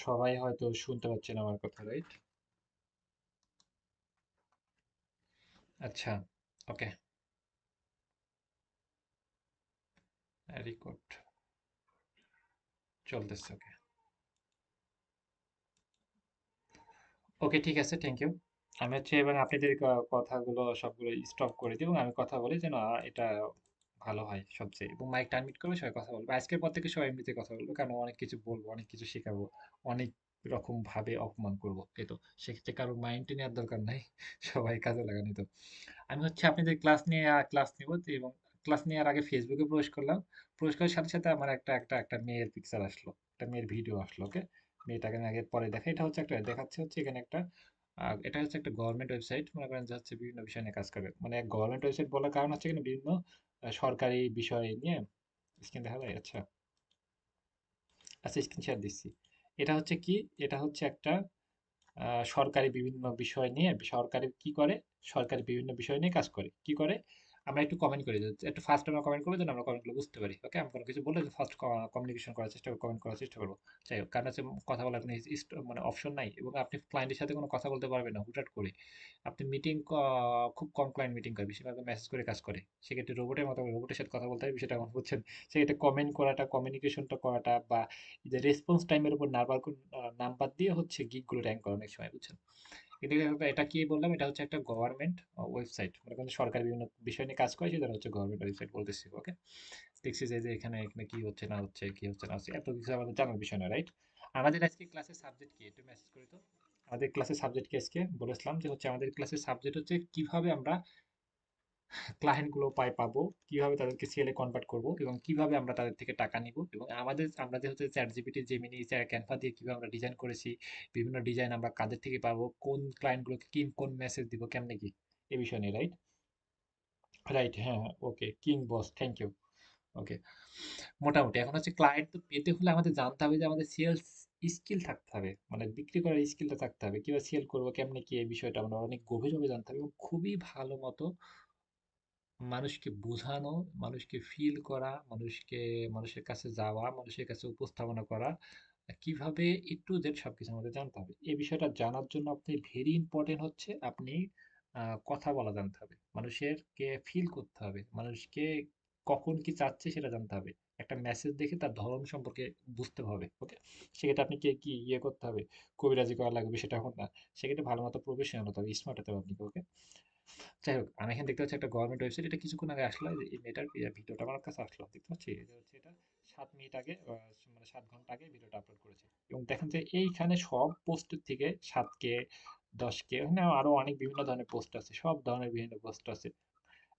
সবাই হয়তো শুনতে পাচ্ছেন আমার কথা, রাইট? আচ্ছা, ওকে, রেকর্ড চলতেছে। ওকে, ওকে, ঠিক আছে, থ্যাংক ইউ। আমি হচ্ছে এবং আপনাদের কথাগুলো সবগুলো স্টপ করে দিই এবং আমি কথা বলি যেন এটা ভালো হয় সবচেয়ে, এবং মাইক টার্মিট করবে, সবাই কথা বলবে। আজকের পর থেকে সবাই এমনিতে কথা বলবো, কারণ অনেক কিছু বলবো, অনেক কিছু শেখাবো, অনেক রকম ভাবে অপমান করবো, এই তো। সেক্ষেত্রে কারো মাইন্ড নেওয়ার দরকার নাই, সবাই কাজে লাগানি তো। আমি হচ্ছে আপনাদের ক্লাস নিব এবং ক্লাস নেওয়ার আগে ফেসবুকে প্রবেশ করলাম। প্রবেশ করার সাথে সাথে আমার একটা মেয়ের পিকচার আসলো, একটা মেয়ের ভিডিও আসলো। ওকে, মেয়েটাকে আমি আগে পরে দেখা, এটা হচ্ছে একটা দেখাচ্ছে হচ্ছে এখানে একটা এটা হচ্ছে একটা গভর্নমেন্ট ওয়েবসাইট, মনে করেন যে হচ্ছে বিভিন্ন বিষয় নিয়ে কাজ করে, মানে গভর্নমেন্ট ওয়েবসাইট বলার কারণ হচ্ছে এখানে বিভিন্ন সরকারি বিষয় নিয়ে। স্ক্রিন দেখা যায়? আচ্ছা, আচ্ছা, স্ক্রিন শেয়ার দিচ্ছি। এটা হচ্ছে কি, এটা হচ্ছে একটা সরকারি বিভিন্ন বিষয় নিয়ে, সরকারি কি করে, সরকারি বিভিন্ন বিষয় নিয়ে কাজ করে কি করে। আমরা একটু কমেন্ট করি, একটু ফার্স্ট আমরা কমেন্ট করবো যেন আমরা কমেন্টগুলো বুঝতে পারি। ওকে, আমি কোনো কিছু বললে ফার্স্ট কমিউনিকেশন করার চেষ্টা করবো, কমেন্ট করার চেষ্টা করবো। যাই হোক, কারণ হচ্ছে কথা বলার কোনো মানে অপশন নাই, এবং আপনি ক্লায়েন্টের সাথে কোনো কথা বলতে পারবেন না হুটহাট করে। আপনি মিটিং, খুব কম ক্লায়েন্ট মিটিং করে, বেশিরভাগ মেসেজ করে কাজ করে। সেক্ষেত্রে রোবটের মতো রোবটের সাথে কথা বলতে হয়, বিষয়টা আমার বুঝছেন। সেক্ষেত্রে কমেন্ট করাটা, কমিউনিকেশনটা করাটা, বা এই যে রেসপন্স টাইমের উপর নাম্বার দিয়ে হচ্ছে গিগগুলো র্যাঙ্ক করা অনেক সময়, বুঝছেন। এটা কি বললাম, এটা হচ্ছে একটা গভর্নমেন্ট ওয়েবসাইট, মানে কিন্তু সরকার বিভিন্ন বিষয় নিয়ে কাজ করে, সেটা হচ্ছে গভর্নমেন্ট ওয়েবসাইট বলতেছি। ওকে, দেখছি যে এখানে এখানে কি হচ্ছে না হচ্ছে, কি হচ্ছে না হচ্ছে, এত কিছু আমাদের জানার বিষয় না, রাইট? আমাদের আজকে ক্লাসের সাবজেক্ট কি, একটু মেসেজ করি তো। আমাদের ক্লাসের সাবজেক্ট কি আজকে বলেছিলাম যে হচ্ছে আমাদের ক্লাসের সাবজেক্ট হচ্ছে কিভাবে আমরা ক্লায়েন্ট গুলো পাবো, কিভাবে তাদেরকে সেলে কনভার্ট করব, এবং কিভাবে আমরা তাদের থেকে টাকা নিব, এবং আমরা যে হচ্ছে চ্যাট জিপিটি, জেমিনি, ক্যানভা দিয়ে কিভাবে আমরা ডিজাইন করেছি, বিভিন্ন ডিজাইন আমরা কাদের থেকে পাবো, কোন ক্লায়েন্ট গুলোকে কোন মেসেজ দিব, কেমনে কি, এই বিষয় নিয়ে, রাইট? রাইট, হ্যাঁ, ওকে, কিং বস, থ্যাংক ইউ। ওকে, মোটামুটি এখন হচ্ছে ক্লায়েন্ট তো পেতে হলে আমাদের জানতে হবে যে আমাদের সেলস স্কিল থাকতে হবে, মানে বিক্রি করার স্কিলটা থাকতে হবে, কিভাবে সেল করবো, কেমনে কি, এই বিষয়টা আমরা অনেক গভীরভাবে জানতে হবে, এবং খুবই ভালো মতো মানুষকে বোঝানো, মানুষকে ফিল করা, মানুষের কাছে যাওয়া, মানুষের কাছে উপস্থাপনা করা, কিভাবে একটু জেড সবকিছু আমাদের জানতে হবে। এই বিষয়টা জানার জন্য আপনি ভেরি ইম্পর্টেন্ট হচ্ছে আপনি কথা বলা জানতে হবে, মানুষেরকে ফিল করতে হবে, মানুষকে কখন কি চাচ্ছে সেটা জানতে হবে, একটা মেসেজ দেখে তার ধরন সম্পর্কে বুঝতে হবে। ওকে, সেক্ষেত্রে আপনি কে কি ইয়ে করতে হবে, কবিরাজি করা লাগবে সেটা এখন না, সেক্ষেত্রে ভালো মতো প্রফেশনাল হতে হবে, স্মার্ট হতে হবে আপনাকে। ওকে, যাই হোক, আমি এখানে দেখতে পাচ্ছি একটা গভর্নমেন্ট ওয়েবসাইট, এটা কিছুক্ষণ আগে আসলো, এই মেয়েটার ভিডিওটা আমার কাছে আসলো, দেখতে পাচ্ছি এটা হচ্ছে, এটা 7 মিনিট আগে, মানে 7 ঘন্টা আগে ভিডিওটা আপলোড করেছে। এবং দেখেন যে এইখানে সব পোস্টের থেকে 7K, 10K, ওখানে আরো অনেক বিভিন্ন ধরনের পোস্ট আছে, সব ধরনের বিভিন্ন পোস্ট আছে।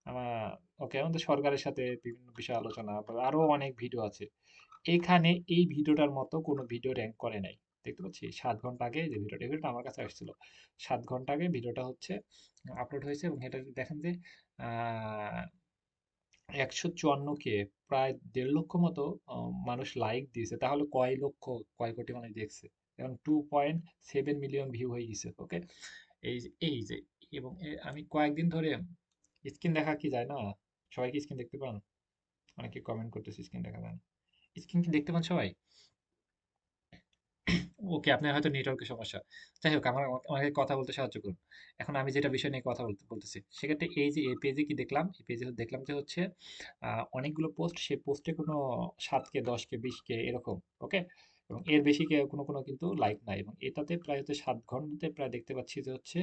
আমার, ওকে, আমাদের সরকারের সাথে বিভিন্ন বিষয়ে আলোচনা, বা আরো অনেক ভিডিও আছে। এখানে এই ভিডিওটার মতো কোনো ভিডিও র্যাঙ্ক করে নাই, দেখতে পাচ্ছি 7 ঘন্টা আগে যে ভিডিওটা আমার কাছে আসছিল, 7 ঘন্টা আগে ভিডিওটা হচ্ছে আপলোড হয়েছে, এবং এটা দেখেন যে 154K, প্রায় 1.5 লক্ষ মতো মানুষ লাইক দিয়েছে, তাহলে কয় লক্ষ, কয় কোটি মানুষ দেখছে, এখন 2.7 মিলিয়ন ভিউ হয়ে গেছে। ওকে, এই যে এবং আমি কয়েকদিন ধরে, স্ক্রিন দেখা কি যায় না, সবাই কি স্ক্রিন দেখতে পান? অনেকে কমেন্ট করতেছে স্ক্রিন দেখা যায় না, স্ক্রিন কি দেখতে পান সবাই? ওকে, আপনার হয়তো নেটওয়ার্কের সমস্যা। যাই হোক, আমাকে কথা বলতে সাহায্য করুন। এখন আমি যেটা বিষয় নিয়ে কথা বলতেছি, সেক্ষেত্রে এই যে এই পেজে কি দেখলাম, এই পেজে দেখলাম যে হচ্ছে অনেকগুলো পোস্ট, সেই পোস্টে কোনো 7K, 10K, 20K এরকম। ওকে, এবং এর বেশি কোনো কোনো কিন্তু লাইক নাই, এবং এটাতে প্রায় হচ্ছে 7 ঘন্টাতে প্রায় দেখতে পাচ্ছি যে হচ্ছে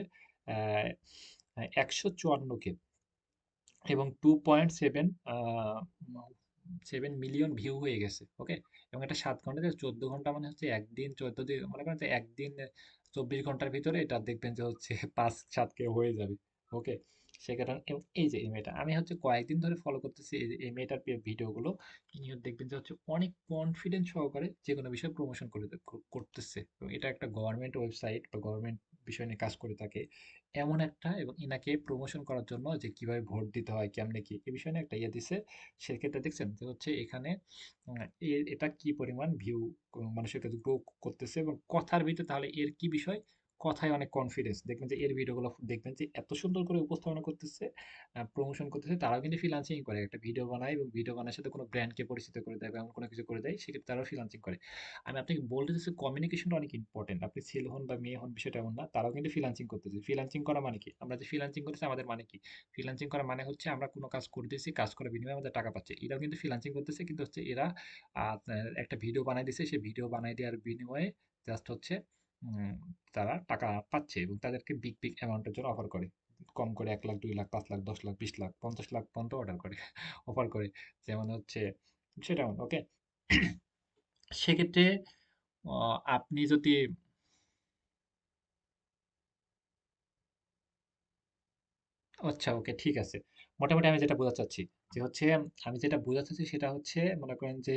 154K এবং 2.7 মিলিয়ন ভিউ হয়ে গেছে। ওকে, এবং এটা 7 ঘন্টাতে 14 ঘন্টা, মানে হচ্ছে একদিন 14 দিন, মনে করেন যে একদিন 24 ঘন্টার ভিতরে এটা দেখবেন যে হচ্ছে 5-7K হয়ে যাবে। ওকে, সে কারণে এবং এই যে এই মেয়েটা আমি হচ্ছে কয়েকদিন ধরে ফলো করতেছি, এই যে এই মেয়েটার ভিডিওগুলো, ইনি দেখবেন যে হচ্ছে অনেক কনফিডেন্স সহকারে যে কোনো বিষয় প্রমোশন করতেছে, এবং এটা একটা গভর্নমেন্ট ওয়েবসাইট বা গভর্নমেন্ট বিষয় নিয়ে কাজ করে থাকে এমন একটা, এবং ইনাকে প্রমোশন করার জন্য যে কিভাবে ভোট দিতে হয়, কেমনে কি, এই বিষয়ে না একটা ইয়ে দিছে। সেক্ষেত্রে দেখছেন যে হচ্ছে এখানে এটা কি পরিমাণ ভিউ মানুষের কাছে গ্রো করতেছে, এবং কথার ভিতরে তাহলে এর কি বিষয়, কথায় অনেক কনফিডেন্স। দেখবেন যে এর ভিডিওগুলো দেখবেন যে এত সুন্দর করে উপস্থাপনা করতেছে, প্রমোশন করতেছে। তারাও কিন্তু ফ্রিল্যান্সিং করে। একটা ভিডিও বানায় এবং ভিডিও বানানোর সাথে কোনো ব্র্যান্ডকে পরিচিত করে দেয় বা এমন কোনো কিছু করে দেয়, সেক্ষেত্রে তারাও ফ্রিল্যান্সিং করে। আমি আপনাকে বলতে চাচ্ছি কমিউনিকেশনটা অনেক ইম্পর্টেন্ট। আপনি ছেলে হন বা মেয়ে হন বিষয়টা এমন না। তারাও কিন্তু ফ্রিল্যান্সিং করতেছে। ফ্রিল্যান্সিং করা মানে কি? আমরা যে ফ্রিল্যান্সিং করতেছি আমাদের মানে কি? ফ্রিল্যান্সিং করা মানে হচ্ছে আমরা কোনো কাজ করতেছি, কাজ করার বিনিময়ে আমাদের টাকা পাচ্ছি। এরাও কিন্তু ফ্রিল্যান্সিং করতেছে, কিন্তু হচ্ছে এরা একটা ভিডিও বানায় দিছে, সেই ভিডিও বানায় দেওয়ার বিনিময়ে জাস্ট হচ্ছে উম তারা টাকা পাচ্ছে এবং তাদেরকে বিগ, বিগ অ্যামাউন্টের জন্য অফার করে। কম করে ১,০০,০০০, ২,০০,০০০, ৫,০০,০০০, ১০,০০,০০০, ২০,০০,০০০, ৫০,০০,০০০ পর্যন্ত অর্ডার করে, অফার করে। যেমন হচ্ছে সেটা ওকে? সেক্ষেত্রে আপনি যদি আচ্ছা, ওকে, ঠিক আছে। মোটামুটি আমি যেটা বোঝাতে চাচ্ছি যে হচ্ছে, আমি যেটা বোঝাতে চাচ্ছি সেটা হচ্ছে মনে করেন যে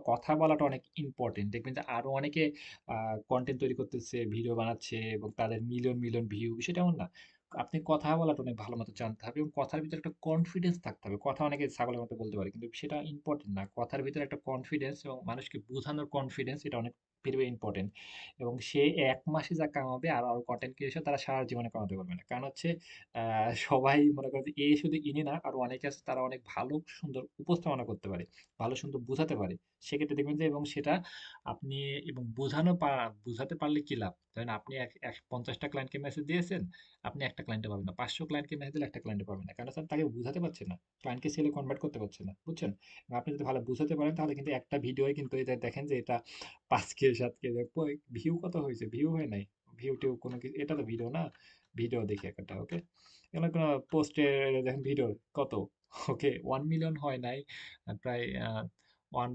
কথা বলাটা অনেক ইম্পোর্টেন্ট। দেখবেন যে আরো অনেকে আ কনটেন্ট তৈরি করতেছে, ভিডিও বানাচ্ছে এবং তাদের মিলিয়ন, মিলিয়ন ভিউ, বিষয়টা এমন না। আপনি কথা বলাটা অনেক ভালো মতো জানতে হবে এবং কথার ভিতরে একটা কনফিডেন্স থাকতে হবে। কথা অনেকে ছাগলের মতো বলতে পারে, কিন্তু সেটা ইম্পোর্টেন্ট না। কথার ভিতরে একটা কনফিডেন্স এবং মানুষকে বোঝানোর কনফিডেন্স, এটা অনেক ভেরি, ভেরি ইম্পোর্টেন্ট। এবং সে ১ মাসে যা কামাবে আর আরো কনটেন্ট ক্রিয়েশন তারা সারা জীবনে কামাতে পারবে না। কারণ হচ্ছে সবাই মনে করেন যে শুধু ইনি না, আরো অনেকে আছে তারা অনেক ভালো সুন্দর উপস্থাপনা করতে পারে। ভালো সুন্দর বোঝাতে পারে। সেক্ষেত্রে দেখবেন যে এবং সেটা আপনি এবং বোঝাতে পারলে কি লাভ? ধরেন আপনি ৫০ টা ক্লায়েন্টকে মেসেজ দিয়েছেন, আপনি একটা ক্লায়েন্টও পাবেন না। ৫০০ ক্লায়েন্টকে মেসেজ দিলে একটা ক্লায়েন্টও পাবেন না। কারণ হচ্ছে আপনি তাকে বুঝাতে পারছেন না। ক্লায়েন্টকে সেলে কনভার্ট করতে পারছেন না। বুঝছেন? এবং আপনি যদি ভালো বুঝাতে পারেন তাহলে কিন্তু একটা ভিডিওয় কিন্তু এই যে দেখেন যে এটা ৫K ৭K ভিউ কত হয়েছে? ভিউ হয় নাই। ভিউ-টিউ কোনো কিছু, এটা তো ভিডিও না। ভিডিও দেখি একটা, ওকে? এখানে কোনো পোস্টে দেখেন ভিডিও কত? ওকে, 1 মিলিয়ন হয় নাই। প্রায় 1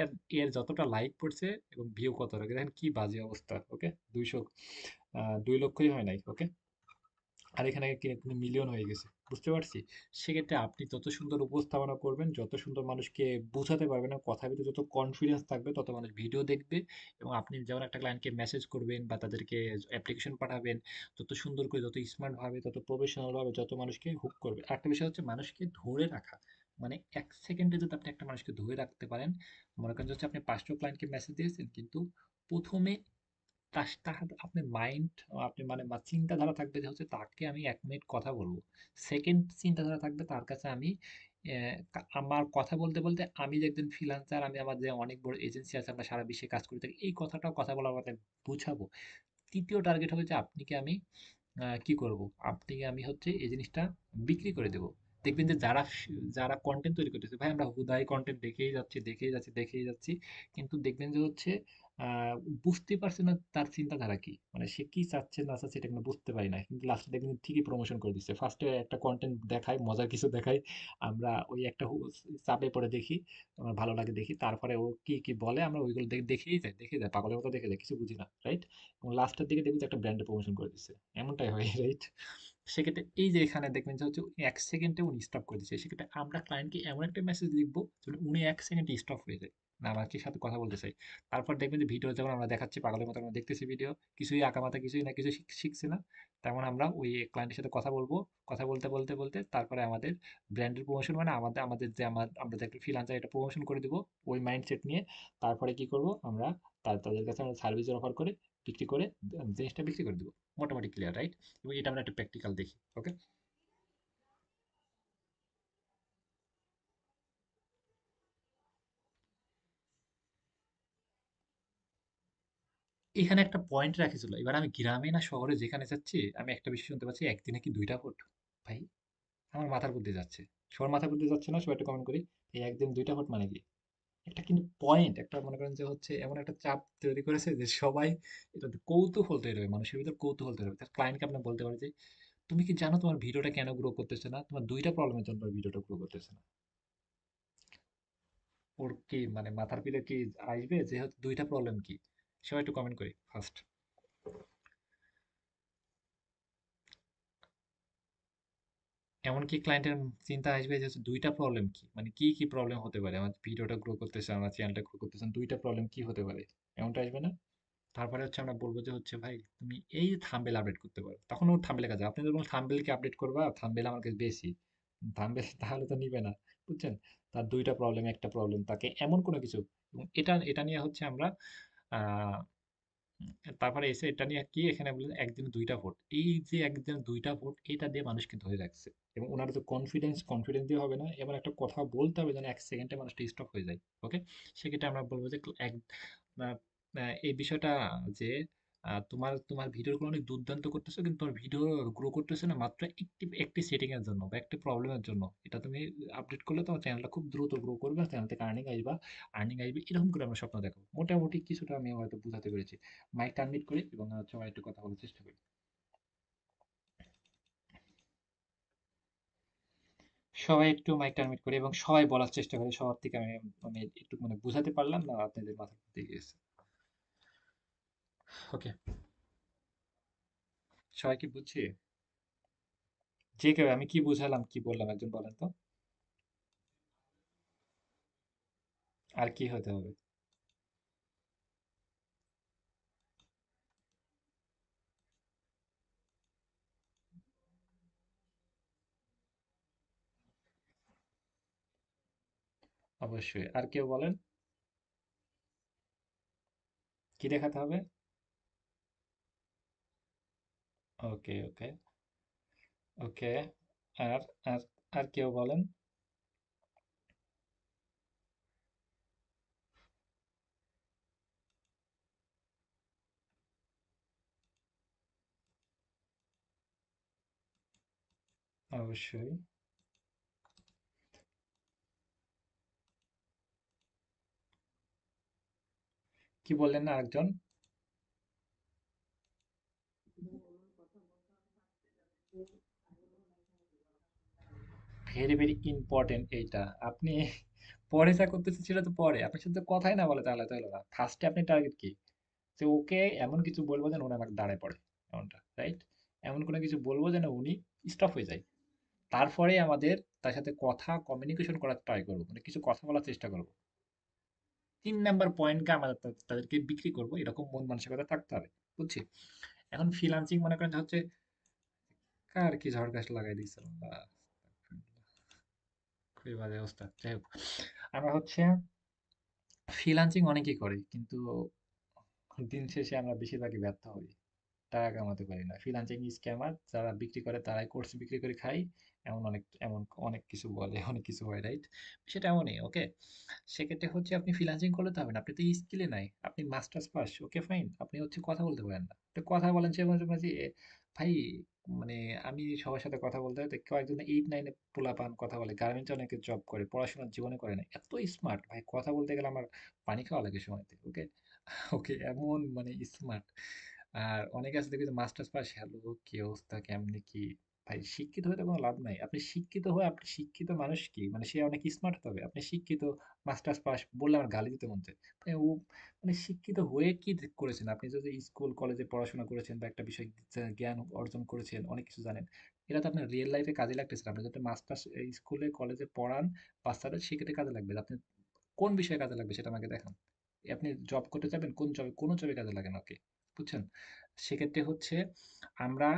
এর এর যতটা লাইক পড়ছে এবং ভিউ কত, দেখেন কি বাজে অবস্থা। ওকে? ২০০ ২ লক্ষই হয় নাই। ওকে? আর এখানে মিলিয়ন হয়ে গেছে। বুঝতে পারছি? সেক্ষেত্রে আপনি যত সুন্দর উপস্থাপনা করবেন, যত সুন্দর মানুষকে বোঝাতে পারবেন এবং কথার ভিতরে যত কনফিডেন্স থাকবে, তত মানুষ ভিডিও দেখবে এবং আপনি যেমন একটা ক্লায়েন্টকে মেসেজ করবেন বা তাদেরকে অ্যাপ্লিকেশন পাঠাবেন, তত সুন্দর করে, যত স্মার্ট ভাবে, তত প্রফেশনাল ভাবে যত মানুষকে হুক করবে। আরেকটা বিষয় হচ্ছে মানুষকে ধরে রাখা। মানে ১ সেকেন্ডে যদি আপনি একটা মানুষকে ধরে রাখতে পারেন, মনে করেন যে হচ্ছে আপনি ৫০০ ক্লায়েন্টকে মেসেজ দিয়েছেন, কিন্তু ১ম এ তার আপনার মাইন্ড, আপনি মানে চিন্তাধারা থাকবে যে হচ্ছে তাকে আমি ১ মিনিট কথা বলবো। সেকেন্ড চিন্তাধারা থাকবে তার কাছে আমি আমার কথা বলতে, বলতে আমি যে একজন ফ্রিল্যান্সার, আমি আমার যে অনেক বড় এজেন্সি আছে, আমরা সারা বিশ্বে কাজ করে থাকি। এই কথাটাও কথা বলার মাধ্যমে বুঝাবো। ৩য় টার্গেট হবে যে আপনি কি আমি কি করব? আপনাকে আমি হচ্ছে এই জিনিসটা বিক্রি করে দেব। দেখবেন যে যারা কনটেন্ট তৈরি করতেছে, ভাই আমরা হুদাই কনটেন্ট দেখেই যাচ্ছি, দেখেই যাচ্ছি, দেখেই যাচ্ছি। কিন্তু দেখবেন যে হচ্ছে আ বুঝতে পারছে না তার চিন্তাধারা কি। মানে সে কি চাচ্ছে না চাচ্ছে এটা কিন্তু বুঝতে পারি না। কিন্তু লাস্টে দেখবেন ঠিকই প্রমোশন করে দিচ্ছে। ফার্স্টে একটা কনটেন্ট দেখায়, মজার কিছু দেখায়। আমরা ওই একটা চাপে পড়ে দেখি। আমার ভালো লাগে দেখি। তারপরে ও কি, কি বলে আমরা ওইগুলো দেখেই যাই। পাগলের মতো দেখে যাই। কিছু বুঝি না। রাইট? এবং লাস্টের দিকে দেখবেন যে একটা ব্র্যান্ডের প্রমোশন করে দিচ্ছে। এমনটাই হয়, রাইট? সেক্ষেত্রে এই যে এখানে দেখবেন যে হচ্ছে ১ সেকেন্ডে উনি স্টপ করে দিচ্ছে। সেক্ষেত্রে আমরা ক্লায়েন্টকে এমন একটা মেসেজ লিখবো যেন উনি ১ সেকেন্ডে স্টপ হয়ে যায়। না আমাকে সাথে কথা বলতে চাই। তারপর দেখবেন যে ভিডিও যেমন আমরা দেখাচ্ছি পাগলের মতো আমরা দেখতেছি ভিডিও। কিছুই আঁকামাথা কিছুই না, কিছু শিখছি না। তেমন আমরা ওই ক্লায়েন্টের সাথে কথা বলবো। কথা বলতে, বলতে, বলতে তারপরে আমাদের ব্র্যান্ডের প্রমোশন মানে আমাদের যে আমরা যে একটা ফ্রিল্যান্সার এটা প্রমোশন করে দিব ওই মাইন্ডসেট নিয়ে। তারপরে কি করব আমরা, তাদের কাছে আমরা সার্ভিসের অফার করে বিক্রি করে জিনিসটা বিক্রি করে দিব। মোটামুটি ক্লিয়ার, রাইট? এবং এটা আমরা একটা প্র্যাকটিক্যাল দেখি। ওকে? এখানে একটা পয়েন্ট রাখিছিল। এবার আমি গ্রামে না শহরে যেখানে যাচ্ছি, আমি একটা বিষয় শুনতে পাচ্ছি, একদিনে কি ২ টা ভোট? ভাই, আমার মাথার বুদ্ধি যাচ্ছে। সবার মাথার বুদ্ধি যাচ্ছে না? সবাই একটু কমেন্ট করি। এই একদিন ২ টা ভোট মানে কি? একটা কিন্তু পয়েন্ট, একটা মনে করেন যে হচ্ছে এমন একটা চাপ তৈরি করেছে যে সবাই এটাতে কৌতূহল তৈরি হবে। মানুষের ভিতর কৌতূহল তৈরি হবে। তার ক্লায়েন্টকে আপনি বলতে পারেন যে, "তুমি কি জানো তোমার ভিডিওটা কেন গ্রো করতেছে না? তোমার ২ টা প্রবলেমের জন্য তোমার ভিডিওটা গ্রো করতেছে না।" ওর কি মানে মাথার ভিতরে কি আসবে যে হচ্ছে ২ টা প্রবলেম কি? সবাই একটু কমেন্ট করি ফার্স্ট। এমনকি ক্লায়েন্টের চিন্তা আসবে যে হচ্ছে ২ টা প্রবলেম কি? মানে কি, কি প্রবলেম হতে পারে? আমার ভিডিওটা গ্রো করতেছে, আমার চ্যানেলটা গ্রো করতেছে। ২ টা প্রবলেম কি হতে পারে? এমনটা আসবে না? তারপরে হচ্ছে আমরা বলব যে হচ্ছে ভাই তুমি এই থাম্বনেল আপডেট করতে পারো। তখন ও থাম্বনেলের কাছে আপনি যখন থাম্বনেল কি আপডেট করবা, থাম্বনেল আমার কাছে বেশি। থাম্বনেল তাহলে তো নিবে না। বুঝছেন? তার ২ টা প্রবলেম, একটা প্রবলেম তাকে এমন কোনো কিছু, এবং এটা এটা নিয়ে হচ্ছে আমরা আ তারপরে এসে এটা নিয়ে কি এখানে বললেন একদিনে ২ টা ভোট। এই যে একদিনে ২ টা ভোট এটা দিয়ে মানুষকে ধরে রাখছে। এবং উনার যে কনফিডেন্স দিয়ে হবে না। এমন একটা কথা বলতে হবে যেন ১ সেকেন্ডে মানুষটা স্টপ হয়ে যায়। ওকে? সেক্ষেত্রে আমরা বলব যে এক আ আ এই বিষয়টা যে তোমার ভিডিওগুলো অনেক দুর্দান্ত করতেছো কিন্তু তোমার ভিডিও গ্রো করতেছে না মাত্র একটি সেটিং এর জন্য বা একটি প্রবলেমের জন্য। এটা তুমি আপডেট করলে তোমার চ্যানেলটা খুব দ্রুত গ্রো করবে। চ্যানেল থেকে আর্নিং আসবে। এরকম করে আমরা স্বপ্ন দেখাবো। মোটামুটি কিছুটা আমি হয়তো বুঝাতে পেরেছি। মাইকটা আনমিউট করি এবং সবাই একটু কথা বলার চেষ্টা করি। সবাই একটু মাইকটা আনমিউট করি এবং সবাই বলার চেষ্টা করি। সবার থেকে আমি একটু মানে বুঝাতে পারলাম না আপনাদের মাথার মধ্যে গিয়েছে। ওকে, সবাই কি বুঝছি? যে কেউ আমি কি বুঝালাম কি বললাম একজন বলেন তো। আর কি হতে হবে? অবশ্যই। আর কেউ বলেন কি দেখাতে হবে? ওকে, ওকে, ওকে। আর আর আর কেউ বলেন। অবশ্যই। কি বললেন না আরেকজন? ভেরি ভেরি ইম্পর্টেন্ট এইটা। আপনি পরে যা করতেছেন সেটা তো পরে। আপনি শুধু কথাই না বলে তাহলে তো হলো না। ফার্স্টে আপনি টার্গেট কি? যে ওকে এমন কিছু বলবো যেন উনি আমাকে দাঁড়ায় পড়ে। এমনটা, রাইট? এমন কোনো কিছু বলবো যেন উনি স্টপ হয়ে যায়। তারপরে আমাদের তার সাথে কথা কমিউনিকেশন করার ট্রাই করবো। মানে কিছু কথা বলার চেষ্টা করবো। ৩ নাম্বার পয়েন্টকে আমাদের তাদেরকে বিক্রি করবো এরকম মন মানসিকতা থাকতে হবে। বুঝছি? এখন ফ্রিল্যান্সিং মনে করেন যে হচ্ছে কার কি ঝড় লাগাই দিচ্ছে আল্লাহ। খুবই বাজে অবস্থা। যাই হোক, আমরা হচ্ছে ফ্রিল্যান্সিং অনেকেই করে কিন্তু দিন শেষে আমরা বেশিরভাগই ব্যর্থ হই। টাকা কামাতে পারি না। ফ্রিল্যান্সিং স্ক্যামার যারা বিক্রি করে তারাই কোর্স বিক্রি করে খায়। এমন অনেক কিছু বলে, অনেক কিছু হয়, রাইট? সেটা এমনই, ওকে? সেক্ষেত্রে হচ্ছে আপনি ফ্রিল্যান্সিং করলে তো হবে না। আপনি তো স্কিলে নাই। আপনি মাস্টার্স পাস, ওকে ফাইন। আপনি হচ্ছে কথা বলতে পারেন না। তো কথা বলেন সে মাঝে, মাঝে ভাই মানে আমি সবার সাথে কথা বলতে হয় তো কয়েকজন 8-9 এ পোলাপান কথা বলে। গার্মেন্টস এ অনেকে জব করে। পড়াশোনা জীবনে করে নাই। এত স্মার্ট ভাই কথা বলতে গেলে আমার পানি খাওয়া লাগে সময়তে। ওকে? ওকে এমন মানে স্মার্ট। আর অনেকে আছে দেখবে যে মাস্টার্স পাস হ্যালো কি অবস্থা কেমনে কি ভাই শিক্ষিত হয়ে তো কোনো লাভ নাই আপনি শিক্ষিত হয়ে আপনি শিক্ষিত মানুষ কি মানে সে অনেক স্মার্ট হবে আপনি শিক্ষিত মাস্টার্স পাস বললে আমার গালি দিতে মন চায় মানে ও মানে শিক্ষিত হয়ে কি করেছেন আপনি যদি স্কুল কলেজে পড়াশোনা করেছেন বা একটা বিষয় জ্ঞান অর্জন করেছেন অনেক কিছু জানেন এটা তো আপনার রিয়েল লাইফে কাজে লাগতেছে না। আপনি যদি মাস্টার্স স্কুলে কলেজে পড়ান বাচ্চাদের সেক্ষেত্রে কাজে লাগবে আপনি কোন বিষয়ে কাজে লাগবে সেটা আমাকে দেখান। আপনি জব করতে চাবেন কোন জবে কোনো জবে কাজে লাগে না ওকে বুঝছেন। সেক্ষেত্রে হচ্ছে আমরা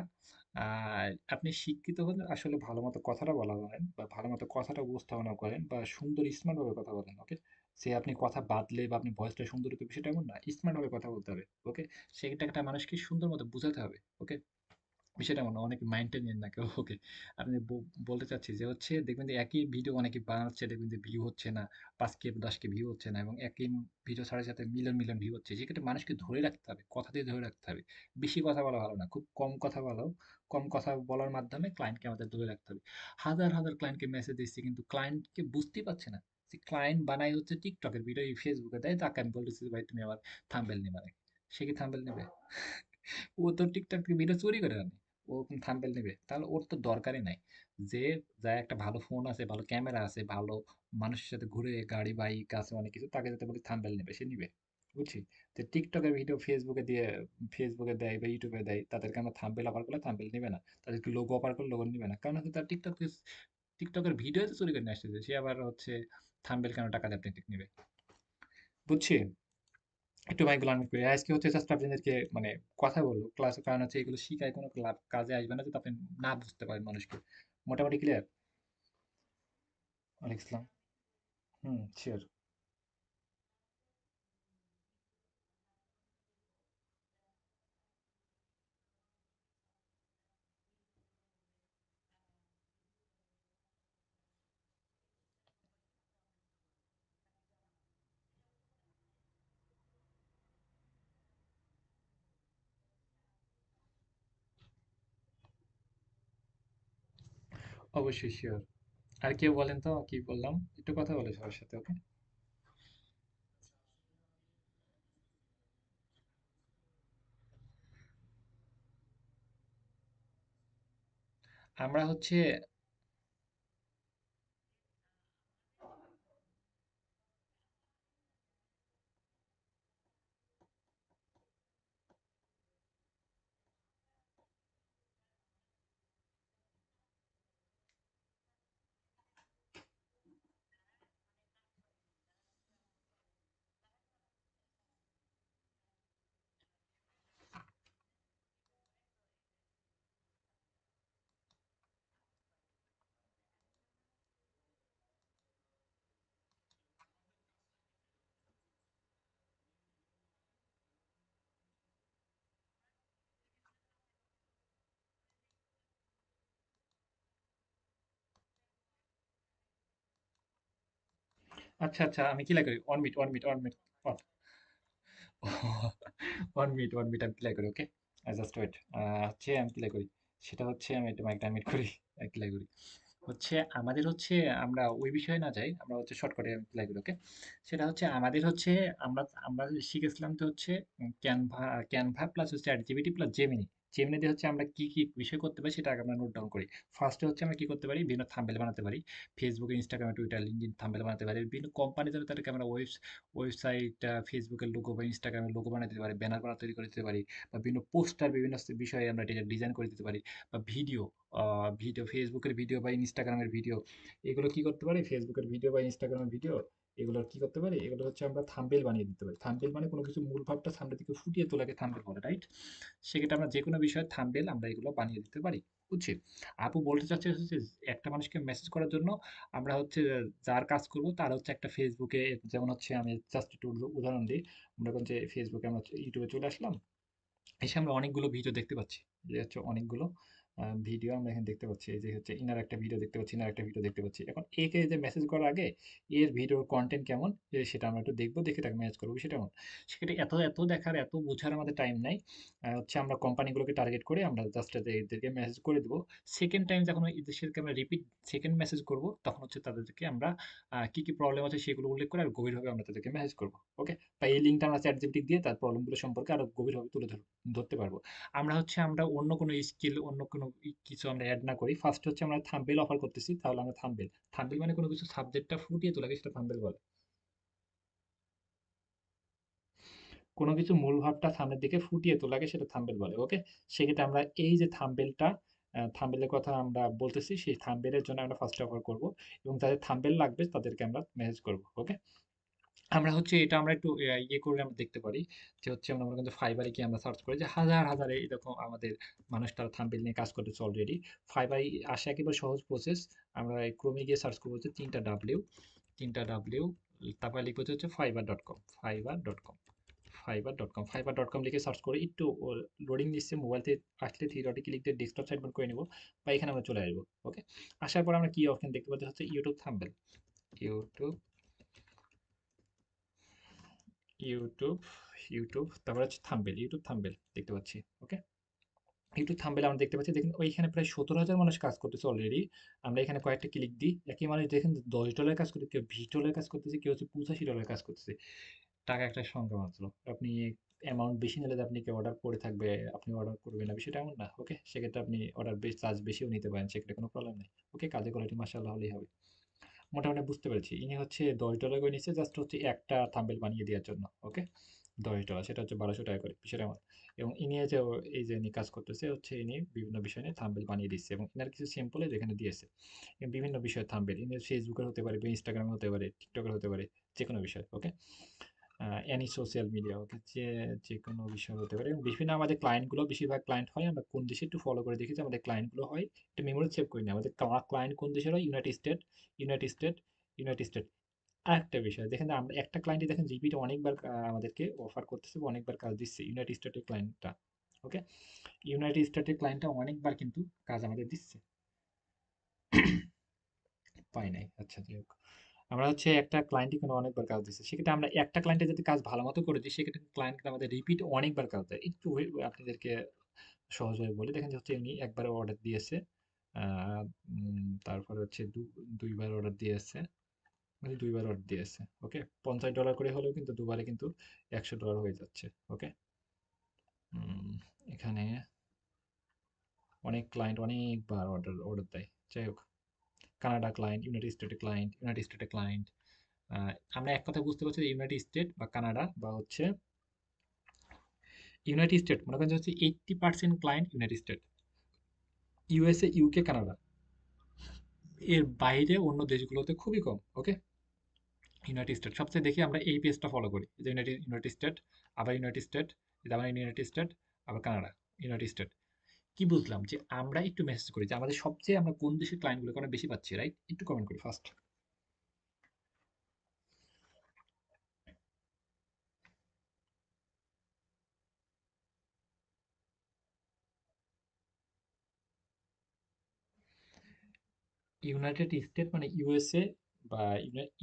আপনি শিক্ষিত হলে আসলে ভালো মতো কথাটা বলা বলেন বা ভালো মতো কথাটা উপস্থাপনা করেন বা সুন্দর স্মার্ট ভাবে কথা বলেন ওকে। সে আপনি কথা বাদলে বা আপনি ভয়েসটা সুন্দর হতে সেটা এমন না স্মার্ট ভাবে কথা বলতে হবে ওকে। সেটা একটা মানুষকে সুন্দর মতো বোঝাতে হবে ওকে। বিষয়টা এমন না, অনেকে মাইন্ডে নিয়েন না কেউ ওকে। আপনি বলতে চাচ্ছি যে হচ্ছে দেখবেন যে একই ভিডিও অনেকে বানাচ্ছে দেখবেন যে ভিউ হচ্ছে না 5K 10K ভিউ হচ্ছে না এবং একই ভিডিও ছাড়ার সাথে মিলিয়ন মিলিয়ন ভিউ হচ্ছে সেক্ষেত্রে মানুষকে ধরে রাখতে হবে কথা দিয়ে ধরে রাখতে হবে। বেশি কথা বলা ভালো না খুব কম কথা বলো। কম কথা বলার মাধ্যমে ক্লায়েন্টকে আমাদের ধরে রাখতে হবে। হাজার হাজার ক্লায়েন্টকে মেসেজ দিচ্ছি কিন্তু ক্লায়েন্টকে বুঝতেই পারছে না যে ক্লায়েন্ট বানাই হচ্ছে টিকটকের ভিডিও ফেসবুকে দেয় তাকে আমি বলতেছি ভাই তুমি আবার থাম্বনেল নিবা নাকি সে কি থাম্বনেল নেবে? ও তো টিকটক থেকে ভিডিও চুরি করে আনে ও থাম্বনেল নেবে তাহলে ওর তো দরকারই নাই। যে যার একটা ভালো ফোন আছে ভালো ক্যামেরা আছে ভালো মানুষের সাথে ঘুরে গাড়ি বাইক আছে অনেক কিছু তাকে যাতে বলি থাম্বনেল নেবে সে নিবে বুঝছি। তো টিকটকের ভিডিও ফেসবুকে দেয় বা ইউটিউবে দেয় তাদেরকে আমরা থাম্বনেল অফার করলে থাম্বনেল নিবে না তাদেরকে লোগো অফার করলে লোগো নিবে না কারণ হচ্ছে তার টিকটকের ভিডিও তো চুরি করে নিয়ে আসতেছে সে আবার হচ্ছে থাম্বনেল কেন টাকা দিয়ে আপনি নিবে বুঝছি। একটু মাইকগুলো আনমিউট করি। আজকে হচ্ছে জাস্ট আপনাদেরকে মানে কথা বলবো ক্লাসে কারণ হচ্ছে এগুলো শিখায় কোনো লাভ কাজে আসবে না যদি আপনি না বুঝতে পারেন মানুষকে। মোটামুটি ক্লিয়ার? ওয়ালাইকুম আসসালাম। হুম, শিওর। অবশ্যই শিওর। আর কেউ বলেন তো কি বললাম, একটু কথা বলে সবার সাথে, ওকে? আমরা হচ্ছে আচ্ছা আচ্ছা, আমি কি লাগে one minute one minute one minute one minute আমি ক্লিয়ার করি, ওকে? Just wait. হচ্ছে আমি ক্লিয়ার করি। সেটা হচ্ছে আমি একটু মাইকটা মিট করি, ক্লিয়ার করি। হচ্ছে আমাদের হচ্ছে আমরা ওই বিষয়ে না যাই, আমরা হচ্ছে শর্টকাটে ক্লিয়ার করি, ওকে? সেটা হচ্ছে আমাদের হচ্ছে আমরা আমরা শিখেছিলাম তো হচ্ছে ক্যানভা, ক্যানভা প্লাস হচ্ছে chat GPT plus Gemini. Gemini দিয়ে হচ্ছে আমরা কি কি বিষয় করতে পারি সেটা আগে আমরা নোট ডাউন করি। ফার্স্টে হচ্ছে আমরা কি করতে পারি, বিভিন্ন থাম্বনেল বানাতে পারি। ফেসবুকে, ইনস্টাগ্রামে, টুইটার, লিঙ্কডইন থাম্বনেল বানাতে পারি। বিভিন্ন কোম্পানি যারা তাদেরকে আমরা ওয়েবসাইট, ফেসবুকের লোগো বা ইনস্টাগ্রামের লোগো বানাতে দিতে পারি, ব্যানার বানা তৈরি করে দিতে পারি, বা বিভিন্ন পোস্টার বিভিন্ন বিষয়ে আমরা ডিজাইন করে দিতে পারি, বা ভিডিও, ভিডিও ফেসবুকের ভিডিও বা ইনস্টাগ্রামের ভিডিও, এগুলো কি করতে পারি, ফেসবুকের ভিডিও বা ইনস্টাগ্রামের ভিডিও, এগুলো কি করতে পারি, এগুলো হচ্ছে আমরা থাম্বনেল বানিয়ে দিতে পারি। থাম্বনেল মানে কোনো কিছু মূল ভাবটা সামনে থেকে ফুটিয়ে তোলাকে থাম্বনেল বলে, রাইট? সেক্ষেত্রে আমরা যে কোনো বিষয়ে থাম্বনেল আমরা এগুলো বানিয়ে দিতে পারি, বুঝছি? আপু বলতে চাচ্ছে হচ্ছে একটা মানুষকে মেসেজ করার জন্য আমরা হচ্ছে যার কাজ করব তার হচ্ছে একটা ফেসবুকে, যেমন হচ্ছে আমি জাস্ট একটু উদাহরণ দিই। মনে করেন যে ফেসবুকে আমরা ইউটিউবে চলে আসলাম, এসে আমরা অনেকগুলো ভিডিও দেখতে পাচ্ছি, যে হচ্ছে অনেকগুলো ভিডিও আমরা এখানে দেখতে পাচ্ছি। এই যে হচ্ছে ইনার একটা ভিডিও দেখতে পাচ্ছি, ইনার একটা ভিডিও দেখতে পাচ্ছি। এখন একে যে মেসেজ করার আগে এর ভিডিওর কন্টেন্ট কেমন সেটা আমরা একটু দেখবো, দেখে তাকে ম্যানেজ করবো, সেটা এমন। সেক্ষেত্রে এত এত দেখার এত বোঝার আমাদের টাইম নাই। হচ্ছে আমরা কোম্পানিগুলোকে টার্গেট করে আমরা জাস্ট এদেরকে মেসেজ করে দেবো। সেকেন্ড টাইম যখন এদেরকে আমরা রিপিট সেকেন্ড মেসেজ করবো, তখন হচ্ছে তাদেরকে আমরা কি কি প্রবলেম আছে সেগুলো উল্লেখ করে আর গভীরভাবে আমরা তাদেরকে মেসেজ করবো, ওকে? বা এই লিঙ্কটা আমরা চ্যাট জিপিটি দিয়ে তার প্রবলেমগুলো সম্পর্কে আরো গভীরভাবে ধরতে পারবো। আমরা হচ্ছে আমরা অন্য কোনো স্কিল, অন্য কোনো কিছু আমরা অ্যাড না করি। ফার্স্ট হচ্ছে আমরা থাম্বনেল অফার করতেছি, তাহলে আমরা থাম্বনেল, থাম্বনেল মানে কোনো কিছু সাবজেক্টটা ফুটিয়ে তোলাকে সেটা থাম্বনেল বলে। কোনো কিছু মূল ভাবটা সামনের দিকে ফুটিয়ে তোলাকে সেটা থাম্বনেল বলে, ওকে? সেক্ষেত্রে আমরা এই যে থাম্বনেলটা, থাম্বনেলের কথা আমরা বলতেছি, সেই থাম্বনেলের জন্য আমরা ফার্স্ট অফার করব, এবং যাদের থাম্বনেল লাগবে তাদেরকে আমরা মেসেজ করব, ওকে? আমরা হচ্ছে এটা আমরা একটু ইয়ে করলে আমরা দেখতে পারি যে হচ্ছে আমরা মনে করেন যে ফাইবারে কি আমরা সার্চ করি যে হাজার হাজার এরকম আমাদের মানুষ তারা থাম্বনেল নিয়ে কাজ করতেছে অলরেডি। ফাইবারে আসে একেবারে সহজ প্রসেস। আমরা ক্রোমে গিয়ে সার্চ করবো হচ্ছে তিনটা ডাব্লিউ, তারপরে লিখবো হচ্ছে fiverr.com, fiverr.com, fiverr.com, fiverr.com লিখে সার্চ করে একটু লোডিং দিচ্ছে মোবাইল থেকে, আসলে থ্রি ডটে ক্লিক দিয়ে ডেস্কটপ সাইড করে নেবো, বা এখানে আমরা চলে আসবো, ওকে? আসার পর আমরা কি অপশন দেখতে পাচ্ছি হচ্ছে YouTube thumbnail, YouTube, YouTube, YouTube, তারপর হচ্ছে থাম্বনেল, ইউটিউব থাম্বনেল দেখতে পাচ্ছি, ওকে? ইউটিউব থাম্বনেল আমরা দেখতে পাচ্ছি, দেখুন ওইখানে প্রায় 17,000 মানুষ কাজ করতেছে অলরেডি। আমরা এখানে কয়েকটা ক্লিক দিই, একই মানুষ দেখেন $10 কাজ করতে, কেউ $20 কাজ করতেছে, কেউ হচ্ছে $85 কাজ করতেছে। টাকা একটা সংখ্যা মাত্র। আপনি অ্যামাউন্ট বেশি নিলে যে আপনি কি অর্ডার পড়ে থাকবে, আপনি অর্ডার করবেন না, বিষয়টা এমন না, ওকে? সেক্ষেত্রে আপনি অর্ডার চার্জ বেশিও নিতে পারেন, সেক্ষেত্রে কোনো প্রবলেম নেই, ওকে? কাজের কোয়ালিটি মাশাআল্লাহ হলেই হবে। মোটামুটি বুঝতে পেরেছি। ইনি হচ্ছে $10 করে নিচ্ছে জাস্ট হচ্ছে একটা থাম্বনেল বানিয়ে দেওয়ার জন্য, ওকে? $10 সেটা হচ্ছে ৳1200 করে, বিষয়টা এমন। এবং ইনি যে এই যে ইনি কাজ করতেছে হচ্ছে ইনি বিভিন্ন বিষয় নিয়ে থাম্বনেল বানিয়ে দিচ্ছে, এবং ইনার কিছু স্যাম্পল এখানে দিয়েছে। বিভিন্ন বিষয়ের থাম্বনেল, ইনি ফেসবুকের হতে পারে, বা ইনস্টাগ্রামের হতে পারে, টিকটকের হতে পারে, যেকোনো বিষয়, ওকে? এনি সোশ্যাল মিডিয়া, ওকে? যেকোনো বিষয় হতে পারে। এবং বিভিন্ন আমাদের ক্লায়েন্টগুলো, বেশিরভাগ ক্লায়েন্ট হয় আমরা কোন দেশে একটু ফলো করে দেখি যে আমাদের ক্লায়েন্টগুলো হয়, একটা মেমোরি সেভ করে নিই। আমাদের ক্লায়েন্ট কোন দেশের হয়, United state, United state, United state. আরেকটা বিষয় দেখেন, আমরা একটা ক্লায়েন্টই দেখেন রিপিট অনেকবার আমাদেরকে অফার করতেছে বা অনেকবার কাজ দিচ্ছে, ইউনাইটেড স্টেটের ক্লায়েন্টটা, ওকে? ইউনাইটেড স্টেটের ক্লায়েন্টটা অনেকবার কিন্তু কাজ আমাদের দিচ্ছে, পাই নাই, আচ্ছা যাই হোক। আমরা হচ্ছে একটা ক্লায়েন্টই কিন্তু অনেকবার কাজ দিচ্ছে, সেক্ষেত্রে আমরা একটা ক্লায়েন্টে যদি কাজ ভালো মতো করে দিই, সেক্ষেত্রে ক্লায়েন্ট আমাদের রিপিট অনেকবার কাজ দেয়। একটু আপনাদেরকে সহজভাবে বলি, দেখেন যে হচ্ছে উনি একবার অর্ডার দিয়েছে, আহ, তারপরে হচ্ছে দুইবার অর্ডার দিয়েছে, মানে দুইবার অর্ডার দিয়েছে। ওকে, $50 করে হলেও কিন্তু দুবারে কিন্তু $100 হয়ে যাচ্ছে। ওকে, এখানে অনেক ক্লায়েন্ট অনেকবার অর্ডার অর্ডার দেয়। যাই হোক, কানাডা ক্লায়েন্ট, ইউনাইটেড স্টেটের ক্লায়েন্ট। আমরা এক কথা বুঝতে পারছি যে ইউনাইটেড স্টেট বা কানাডা বা হচ্ছে ইউনাইটেড স্টেট, মনে করেন যে হচ্ছে 80% client United state, USA, UK, Canada, এর বাইরে অন্য দেশগুলোতে খুবই কম। ওকে, ইউনাইটেড স্টেট সবচেয়ে দেখি আমরা এই পেজটা ফলো করি, যে ইউনাইটেড ইউনাইটেড স্টেট, আবার ইউনাইটেড স্টেট, আবার ইউনাইটেড স্টেট, আবার কানাডা, ইউনাইটেড স্টেট। কি বুঝলাম যে আমরা একটু মেসেজ করি যে আমাদের সবচেয়ে আমরা কোন দেশের ক্লায়েন্টগুলোকে অনেক বেশি পাচ্ছি, রাইট? একটু কমেন্ট করি ফার্স্ট। ইউনাইটেড স্টেট মানে ইউএসএ, বা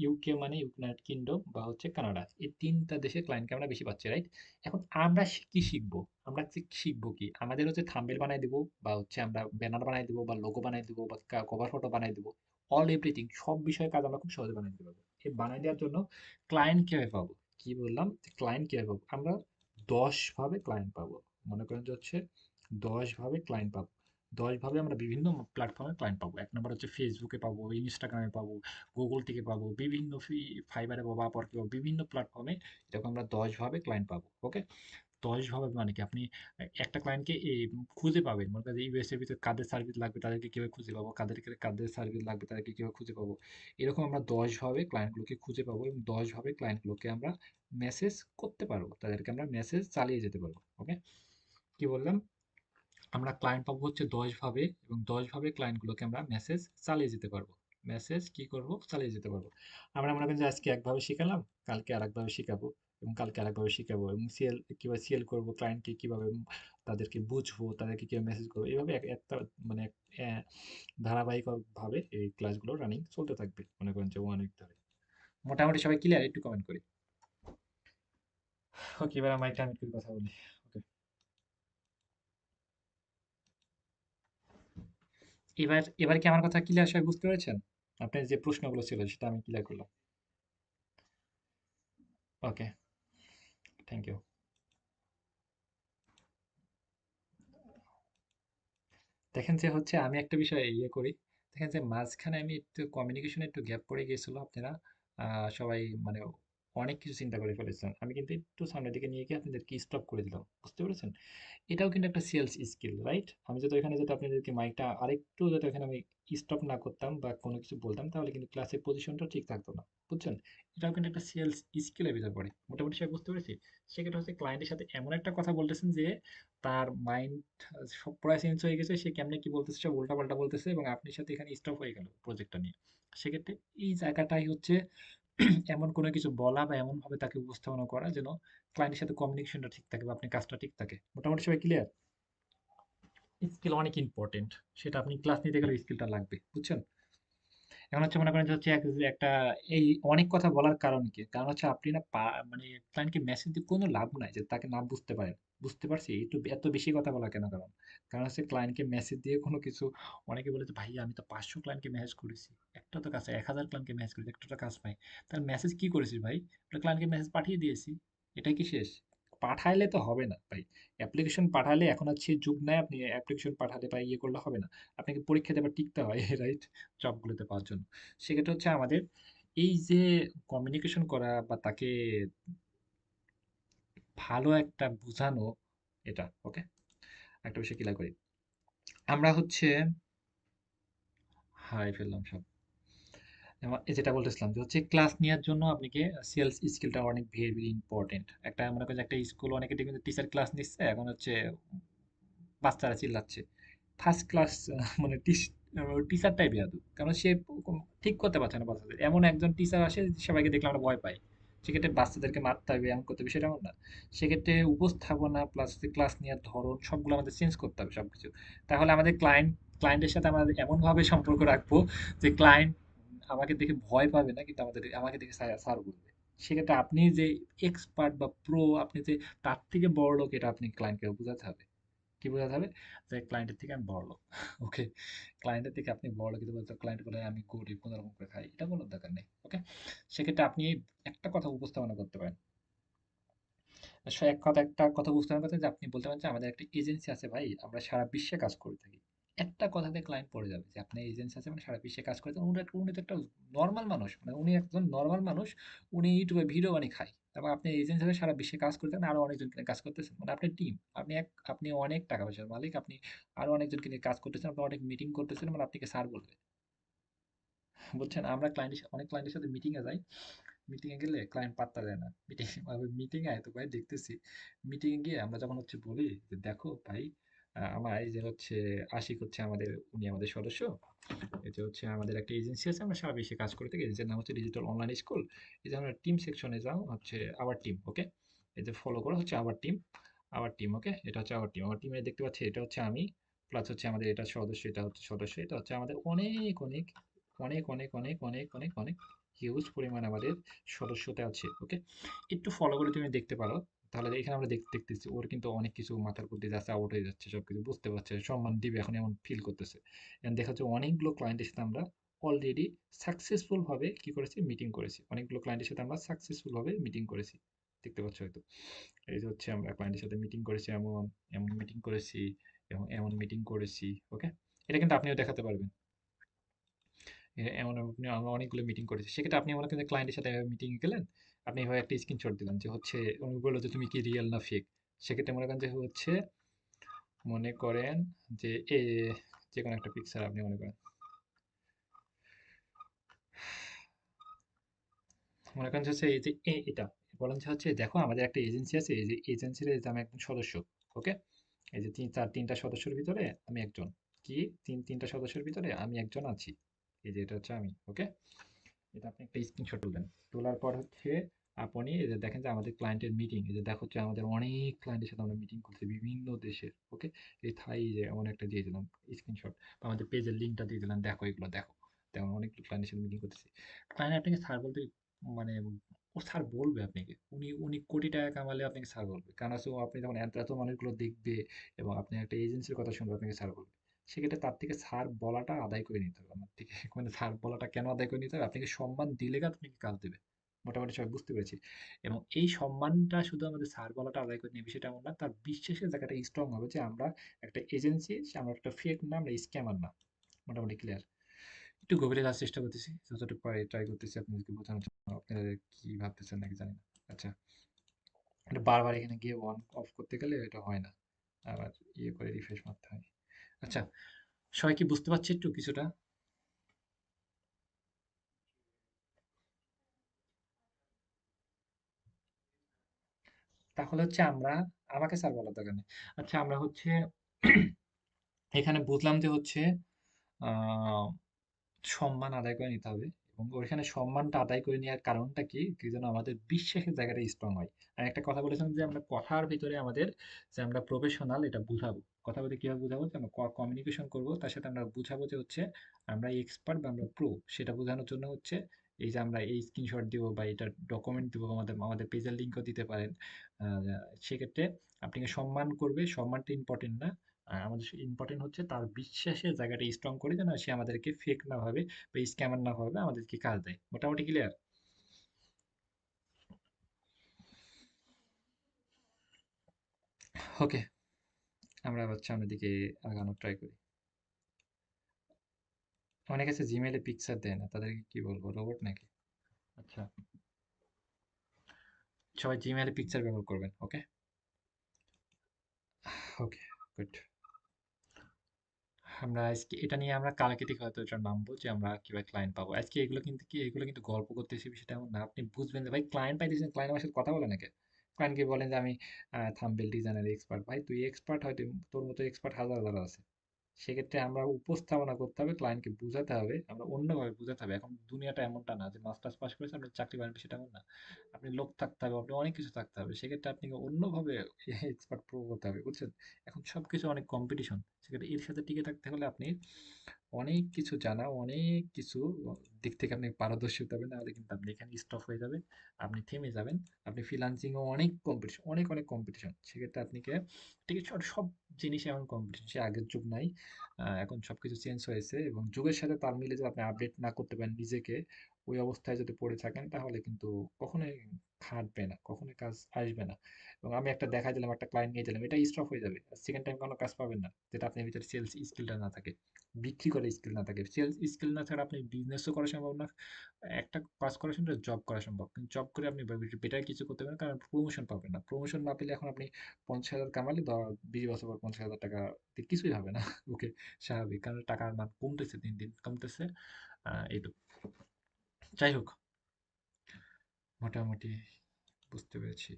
ইউকে মানে ইউনাইটেড কিংডম, বা হচ্ছে কানাডা, এই তিনটা দেশের ক্লায়েন্টকে আমরা বেশি পাচ্ছি, রাইট? এখন আমরা কি শিখবো? আমরা শিখবো কি? আমাদের হচ্ছে থাম্বনেল বানাই দিব, বা হচ্ছে আমরা ব্যানার বানাই দিব, বা লোগো বানাই দিব, বা কভার ফটো বানাই দিব, অল এভরিথিং সব বিষয়ে কাজ আমরা খুব সহজে বানাই দিতে পারবো। এই বানাই দেওয়ার জন্য ক্লায়েন্ট কিভাবে পাবো? কি বললাম, ক্লায়েন্ট কিভাবে পাবো? আমরা 10 ভাবে ক্লায়েন্ট পাবো। মনে করেন যে হচ্ছে 10 ভাবে ক্লায়েন্ট পাবো। 10 ভাবে আমরা বিভিন্ন প্ল্যাটফর্মে ক্লায়েন্ট পাবো। এক নম্বর হচ্ছে ফেসবুকে পাবো, ইনস্টাগ্রামে পাবো, গুগল থেকে পাবো, বিভিন্ন ফাইবারে পাবো, আপওয়ার্কে পাবো, বিভিন্ন প্ল্যাটফর্মে এরকম আমরা 10 ভাবে ক্লায়েন্ট পাবো। ওকে, 10 ভাবে মানে কি, আপনি একটা ক্লায়েন্টকে খুঁজে পাবেন। মনে করেন ইউএসএর ভিতরে কাদের সার্ভিস লাগবে তাদেরকে কিভাবে খুঁজে পাবো, কাদের সার্ভিস লাগবে তাদেরকে কিভাবে খুঁজে পাবো, এরকম আমরা 10 ভাবে ক্লায়েন্টগুলোকে খুঁজে পাবো, এবং 10 ভাবে ক্লায়েন্টগুলোকে আমরা মেসেজ করতে পারবো, তাদেরকে আমরা মেসেজ চালিয়ে যেতে পারবো। ওকে, কি বললাম, আমরা ক্লায়েন্ট পাবো হচ্ছে 10 ভাবে, এবং 10 ভাবে ক্লায়েন্টগুলোকে আমরা মেসেজ চালিয়ে যেতে পারবো। মেসেজ কি করব, চালিয়ে যেতে পারবো। আমরা মনে করেন যে আজকে একভাবে শিখালাম, কালকে আরেকভাবে শিখাবো, এবং কালকে আরেকভাবে শিখাবো, এবং কিভাবে সেল করবো, ক্লায়েন্টকে কিভাবে তাদেরকে বুঝবো, তাদেরকে কিভাবে মেসেজ করবো, এইভাবে একটা মানে আহ, ধারাবাহিক ভাবে এই ক্লাসগুলো রানিং চলতে থাকবে, মনে করেন যে 1 উইক ধরে। মোটামুটি সবাই ক্লিয়ার? একটু কমেন্ট করি। ওকে, এবার আমরা একটা আমি একটু কথা বলি। ওকে, এবার এবার কি আমার কথা ক্লিয়ার সবাই বুঝতে পেরেছেন? আপনার যে প্রশ্নগুলো ছিল সেটা আমি ক্লিয়ার করলাম। ওকে, থ্যাংক ইউ। দেখেন যে হচ্ছে আমি একটা বিষয় ইয়ে করি, দেখেন যে মাঝখানে আমি একটু কমিউনিকেশনে একটু গ্যাপ পড়ে গিয়েছিল, আপনারা সবাই মানে অনেক কিছু চিন্তা করে ফেলেছেন, আমি কিন্তু একটু সামনের দিকে নিয়ে গিয়ে আপনাদেরকে স্টপ করে দিলাম, বুঝতে পেরেছেন? এটাও কিন্তু একটা সেলস স্কিল, রাইট? আমি যদি এখানে যদি আপনাদেরকে মাইকটা আরেকটু যদি এখানে আমি স্টপ না করতাম বা কোনো কিছু বলতাম, তাহলে কিন্তু ক্লাসের পজিশনটা ঠিক থাকতো না, বুঝছেন? এটাও কিন্তু একটা সেলস স্কিলের ভিতর পড়ে, মোটামুটি সবাই বুঝতে পেরেছি। সেক্ষেত্রে হচ্ছে ক্লায়েন্টের সাথে এমন একটা কথা বলতেছেন যে তার মাইন্ড সব পুরা চেঞ্জ হয়ে গেছে, সে কেমনে কি বলতেছে সব উল্টাপাল্টা বলতেছে, এবং আপনার সাথে এখানে স্টপ হয়ে গেল প্রজেক্টটা নিয়ে। সেক্ষেত্রে এই জায়গাটাই হচ্ছে এমন কোনো কিছু বলা বা এমন ভাবে তাকে উপস্থাপনা করা যেন ক্লায়েন্টের সাথে কমিউনিকেশনটা ঠিক থাকে বা আপনি কাজটা ঠিক থাকে। মোটামুটি সবাই ক্লিয়ার? স্কিল অনেক ইম্পর্টেন্ট, সেটা আপনি ক্লাস নিতে গেলে স্কিলটা লাগবে, বুঝছেন? এখন হচ্ছে মনে করেন যে হচ্ছে একটা এই অনেক কথা বলার কারণ কি, কারণ হচ্ছে আপনি না মানে ক্লায়েন্টকে মেসেজ দিয়ে কোনো লাভ নাই যে তাকে না বুঝতে পারেন। বুঝতে পারছি, একটু এত বেশি কথা বলা কেন? কারণ কারণ হচ্ছে ক্লায়েন্টকে মেসেজ দিয়ে কোনো কিছু, অনেকে বলে যে ভাই আমি তো 500 ক্লায়েন্টকে মেসেজ করেছি, একটা তো কাজ, 1000 ক্লায়েন্টকে মেসেজ করেছি, একটা তো কাজ পাই। তার মেসেজ কি করেছিস ভাই? ক্লায়েন্টকে মেসেজ পাঠিয়ে দিয়েছি, এটাই কি শেষ? পাঠাইলে তো হবে না ভাই। অ্যাপ্লিকেশন পাঠালে এখন হচ্ছে যুগ নাই, আপনি অ্যাপ্লিকেশন পাঠালে বা ইয়ে করলে হবে না, আপনাকে পরীক্ষা দেবার টিকতে হয় রাইট, জবগুলোতে পাওয়ার জন্য। সেক্ষেত্রে হচ্ছে আমাদের এই যে কমিউনিকেশন করা বা তাকে ভালো একটা বোঝানো, এটা ওকে। একটা বিষয় ক্লিয়ার করি, আমরা হচ্ছে হারাই ফেললাম সব। এই যেটা বলতেছিলাম যে হচ্ছে ক্লাস নেওয়ার জন্য আপনাকে সেলস স্কিলটা অনেক ভেরি ভেরি ইম্পর্টেন্ট। একটা মনে করেন যে একটা স্কুল, অনেকে দেখবেন টিচার ক্লাস নিচ্ছে, এখন হচ্ছে বাচ্চারা চিল্লাচ্ছে, ফার্স্ট ক্লাস মানে টিচারটাই বেয়াদব, কারণ সে ঠিক করতে পারছে না বাচ্চাদের। এমন একজন টিচার আসে সবাইকে দেখলে আমরা ভয় পাই, সেক্ষেত্রে বাচ্চাদেরকে মারতে হবে, এমন করতে হবে, সেটা এমন না। সেক্ষেত্রে উপস্থাপনা প্লাস ক্লাস নেওয়ার ধরন সবগুলো আমাদের চেঞ্জ করতে হবে সবকিছু। তাহলে আমাদের ক্লায়েন্টের সাথে আমাদের এমনভাবে সম্পর্ক রাখবো যে ক্লায়েন্ট আমাকে দেখে ভয় পাবে না, কিন্তু আমাকে দেখে স্যার স্যার বলবে। সেক্ষেত্রে আপনি যে এক্সপার্ট বা প্রো, আপনি যে তার থেকে বড় লোক, এটা আপনি ক্লায়েন্টকে বোঝাতে হবে। কি বোঝাতে হবে? যে ক্লায়েন্টের থেকে আমি বড়লোক। ওকে? ক্লায়েন্টের থেকে আপনি বড়লোক কিন্তু বলতে ক্লায়েন্ট বলে আমি গরিব কোনরকম করে খাই। এটা বলার দরকার নেই। ওকে? সেক্ষেত্রে আপনি একটা কথা উপস্থাপনা করতে পারেন। একটা কথা বুঝতে পারবেন যে আপনি বলতে পারেন যে আমাদের একটা এজেন্সি আছে ভাই, আমরা সারা বিশ্বে কাজ করে থাকি। একটা কথাতে ক্লায়েন্ট পড়ে যাবে যে আপনার এজেন্সি আছে মানে সারা বিশ্বে কাজ করে থাকেন। উনি তো একটা নরমাল মানুষ, মানে উনি একজন নরমাল মানুষ, উনি ইউটিউবে ভিডিও বানিয়ে খায়। এবং আপনি এজেন্সি হিসেবে সারা বিশ্বে কাজ করতেন, আরো অনেকজনকে নিয়ে কাজ করতেছেন, মানে আপনার টিম, আপনি অনেক টাকা পয়সার মালিক, আপনি আরো অনেকজনকে নিয়ে কাজ করতেছেন, আপনি অনেক মিটিং করতেছেন, মানে আপনাকে স্যার বলবে। বুঝছেন? আমরা অনেক ক্লায়েন্টের সাথে মিটিং এ যাই, মিটিং এ গেলে ক্লায়েন্ট পাত্তা দেয় না। মিটিং এ তো ভাই দেখতেছি, মিটিং এ গিয়ে আমরা যখন হচ্ছে বলি যে দেখো ভাই, আমার এই যে হচ্ছে আশিক হচ্ছে আমাদের, উনি আমাদের সদস্য, এই যে হচ্ছে আমাদের একটা এজেন্সি আছে, আমরা সারা বিশ্বে কাজ করে থাকি, এজেন্সির নাম হচ্ছে ডিজিটাল অনলাইন স্কুল। এই যে আমরা টিম সেকশনে যাও হচ্ছে আওয়ার টিম, ওকে? এই যে ফলো করো হচ্ছে আওয়ার টিম, আওয়ার টিম, ওকে? এটা হচ্ছে আওয়ার টিম, আমার টিমে দেখতে পাচ্ছি এটা হচ্ছে আমি, প্লাস হচ্ছে আমাদের এটা সদস্য, এটা হচ্ছে সদস্য, এটা হচ্ছে আমাদের অনেক অনেক অনেক অনেক অনেক অনেক অনেক অনেক হিউজ পরিমাণ আমাদের সদস্যতা আছে, ওকে? একটু ফলো করে তুমি দেখতে পারো, তাহলে এখানে আমরা দেখতেছি ওর কিন্তু অনেক কিছু মাথার উপর দিয়ে যাচ্ছে, আউট হয়ে যাচ্ছে, সবকিছু বুঝতে পারছে, সম্মান দিবে এখন এমন ফিল করতেছে। এখন দেখা যাচ্ছে অনেকগুলো ক্লায়েন্টের সাথে আমরা অলরেডি সাকসেসফুল ভাবে কি করেছি, মিটিং করেছি, অনেকগুলো ক্লায়েন্টের সাথে আমরা সাকসেসফুল ভাবে মিটিং করেছি, দেখতে পাচ্ছ হয়তো। এই যে হচ্ছে আমরা ক্লায়েন্টের সাথে মিটিং করেছি, এমন এমন মিটিং করেছি, এবং এমন মিটিং করেছি, ওকে? এটা কিন্তু আপনিও দেখাতে পারবেন। এমন আপনি আমরা অনেকগুলো মিটিং করেছি, সেক্ষেত্রে আপনি মনে করেন ক্লায়েন্টের সাথে মিটিং গেলেন, আপনি এভাবে একটা স্ক্রিনশট দিলেন যে হচ্ছে উনি বললো যে তুমি কি রিয়েল না ফেক। সেক্ষেত্রে মনে করেন যে হচ্ছে, মনে করেন যে যে কোনো একটা পিকচার আপনি মনে করেন, মনে করেন যে হচ্ছে এই যে এটা বলেন যে হচ্ছে দেখো আমাদের একটা এজেন্সি আছে, এই যে এজেন্সির এই যে আমি একজন সদস্য, ওকে? এই যে তিনটা সদস্যের ভিতরে আমি একজন, কি তিনটা সদস্যের ভিতরে আমি একজন আছি, এই যে এটা হচ্ছে আমি, ওকে? এটা আপনি একটা স্ক্রিনশট তুলবেন, তোলার পর হচ্ছে আপনি এই যে দেখেন যে আমাদের ক্লায়েন্টের মিটিং, এই যে দেখো হচ্ছে আমাদের অনেক ক্লায়েন্টের সাথে আমরা মিটিং করছি বিভিন্ন দেশের, ওকে? এই থাই যে এমন একটা দিয়ে দিলাম স্ক্রিনশট, আমাদের পেজের লিঙ্কটা দিয়ে দিলাম, দেখো এগুলো দেখো, তেমন অনেক ক্লায়েন্টের সাথে মিটিং করতেছি। ক্লায়েন্ট আপনাকে স্যার বলতে মানে ও স্যার বলবে আপনাকে, উনি উনি কোটি টাকা কামালে আপনাকে স্যার বলবে, কারণ হচ্ছে ও আপনি যখন এত এত মানুষগুলো দেখবে এবং আপনি একটা এজেন্সির কথা শুনবে, আপনাকে স্যার বলবে। সেক্ষেত্রে তার থেকে স্যার বলাটা আদায় করে নিতে হবে আমার থেকে। মানে স্যার বলাটা কেন আদায় করে নিতে হবে? আপনাকে সম্মান দিলে আপনাকে কাজ দেবে। মোটামুটি সবাই বুঝতে পেরেছি। এবং এই সম্মানটা শুধু আমাদের স্যার বলাটা আদায় করে নিবে সেটা এমন না। তার বিশ্বাসের জায়গাটা স্ট্রং হবে যে আমরা একটা এজেন্সি, আমরা একটা ফেক না, আমরা স্ক্যামার না। মোটামুটি ক্লিয়ার। একটু গভীরে যাওয়ার চেষ্টা করতেছি। যতটুকু পারি ট্রাই করতেছি আপনাদেরকে বোঝানোর জন্য। আপনারা কি ভাবতেছেন নাকি জানি না। আচ্ছা। এটা বারবার এখানে গিয়ে অন অফ করতে গেলে এটা হয় না। আবার ইয়ে করে রিফ্রেশ মারতে হয়। আচ্ছা, সবাই কি বুঝতে পারছে একটু কিছুটা? তাহলে হচ্ছে আমরা, আমাকে স্যার বলার দরকার নেই। আচ্ছা, আমরা হচ্ছে এখানে বুঝলাম যে হচ্ছে আহ সম্মান আদায় করে নিতে হবে, এবং ওইখানে সম্মানটা আদায় করে নেওয়ার কারণটা কি, কি যেন আমাদের বিশ্বাসের জায়গাটা স্ট্রং হয়। আমি একটা কথা বলেছিলাম যে আমরা কথার ভিতরে আমাদের, যে আমরা প্রফেশনাল এটা বুঝাবো, কথা বলতে কিভাবে বুঝাবো, যে আমরা কমিউনিকেশন করবো তার সাথে, আমরা বুঝাবো যে হচ্ছে আমরা এক্সপার্ট বা আমরা প্রো, সেটা বোঝানোর জন্য হচ্ছে এই যে আমরা এই স্ক্রিনশট দিব বা এটা ডকুমেন্ট দিব, আমাদের আমাদের পেজের লিঙ্কও দিতে পারেন। আহ, সেক্ষেত্রে আপনাকে সম্মান করবে, সম্মানটা ইম্পর্টেন্ট না, আমাদের ইম্পর্টেন্ট হচ্ছে তার বিশ্বাসের জায়গাটা স্ট্রং করে, যেন সে আমাদেরকে ফেক না ভাবে বা স্ক্যামার না ভাবে আমাদেরকে কাজ দেয়। মোটামুটি ক্লিয়ার? ওকে, আমরা আবার সামনের দিকে আগানোর ট্রাই করি। অনেক আছে জিমেইলে পিকচার দেয় না, তাদেরকে কি বলবো, রোবট নাকি? আচ্ছা, সবাই জিমেইলে পিকচার ব্যবহার করবেন, ওকে? ওকে, গুড। আমরা আজকে এটা নিয়ে আমরা কালকে থেকে হয়তো এটা নামবো যে আমরা কিভাবে ক্লায়েন্ট পাবো। আজকে এগুলো কিন্তু কি, এগুলো কিন্তু গল্প করতেছি, বিষয়টা এমন না। আপনি বুঝবেন যে ভাই ক্লায়েন্ট পাইতেছেন, ক্লায়েন্ট আমার সাথে কথা বলে নাকি? ক্লায়েন্টকে বলেন যে আমি থাম্বনেল ডিজাইনের এক্সপার্ট। ভাই তুই এক্সপার্ট, হয়তো তোর মতো এক্সপার্ট হাজার হাজার আছে। সেক্ষেত্রে আমরা উপস্থাপনা করতে হবে, ক্লায়েন্টকে বুঝাতে হবে, আমরা অন্যভাবে বুঝাতে হবে। এখন দুনিয়াটা এমনটা না যে মাস্টার্স পাস করেছে আপনি চাকরি পাবেন, সেটা এমন না। আপনি লোক থাকতে হবে, আপনি অনেক কিছু থাকতে হবে, সেক্ষেত্রে আপনাকে অন্যভাবে এক্সপার্ট প্রুভ হতে হবে, বুঝছেন? এখন সবকিছু অনেক কম্পিটিশন, সেক্ষেত্রে এর সাথে টিকে থাকতে হলে আপনি অনেক কিছু জানা, অনেক কিছু দিক থেকে আপনি পারদর্শী হতে হবে, নাহলে কিন্তু আপনি এখানে স্টপ হয়ে যাবেন, আপনি থেমে যাবেন। আপনি ফ্রিল্যান্সিংও অনেক কম্পিটিশন, অনেক অনেক কম্পিটিশন, সেক্ষেত্রে আপনাকে ঠিক আছে সব জিনিস এখন কম্পিটিশন সে আগের যুগ নাই। এখন সবকিছু চেঞ্জ হয়েছে এবং যুগের সাথে তাল মিলিয়ে যদি আপনি আপডেট না করতে পারেন নিজেকে, ওই অবস্থায় যদি পড়ে থাকেন তাহলে কিন্তু কখনোই খাটবে না, কখনোই কাজ আসবে না। এবং আমি একটা দেখাই দিলাম, একটা ক্লায়েন্ট নিয়ে দিলাম, এটা স্টপ হয়ে যাবে। সেকেন্ড টাইম কোনো কাজ পাবেন না যেটা আপনার ভিতরে সেলস স্কিলটা না থাকে, বিক্রি করার স্কিল না থাকে। সেলস স্কিল না ছাড়া আপনি বিজনেসও করা সম্ভব না, একটা কাজ করা সম্ভব, জব করা সম্ভব। কিন্তু জব করে আপনি বেটার কিছু করতে পারেন, কারণ প্রমোশন পাবেন না। প্রমোশন না পেলে এখন আপনি 50,000 কামালে 20 বছর পর 50,000 টাকা দিয়ে কিছুই হবে না। ওকে, স্বাভাবিক, কারণ টাকার মান কমতেছে, দিন দিন কমতেছে। এই তো, যাই হোক, মোটামুটি বুঝতে পেরেছি।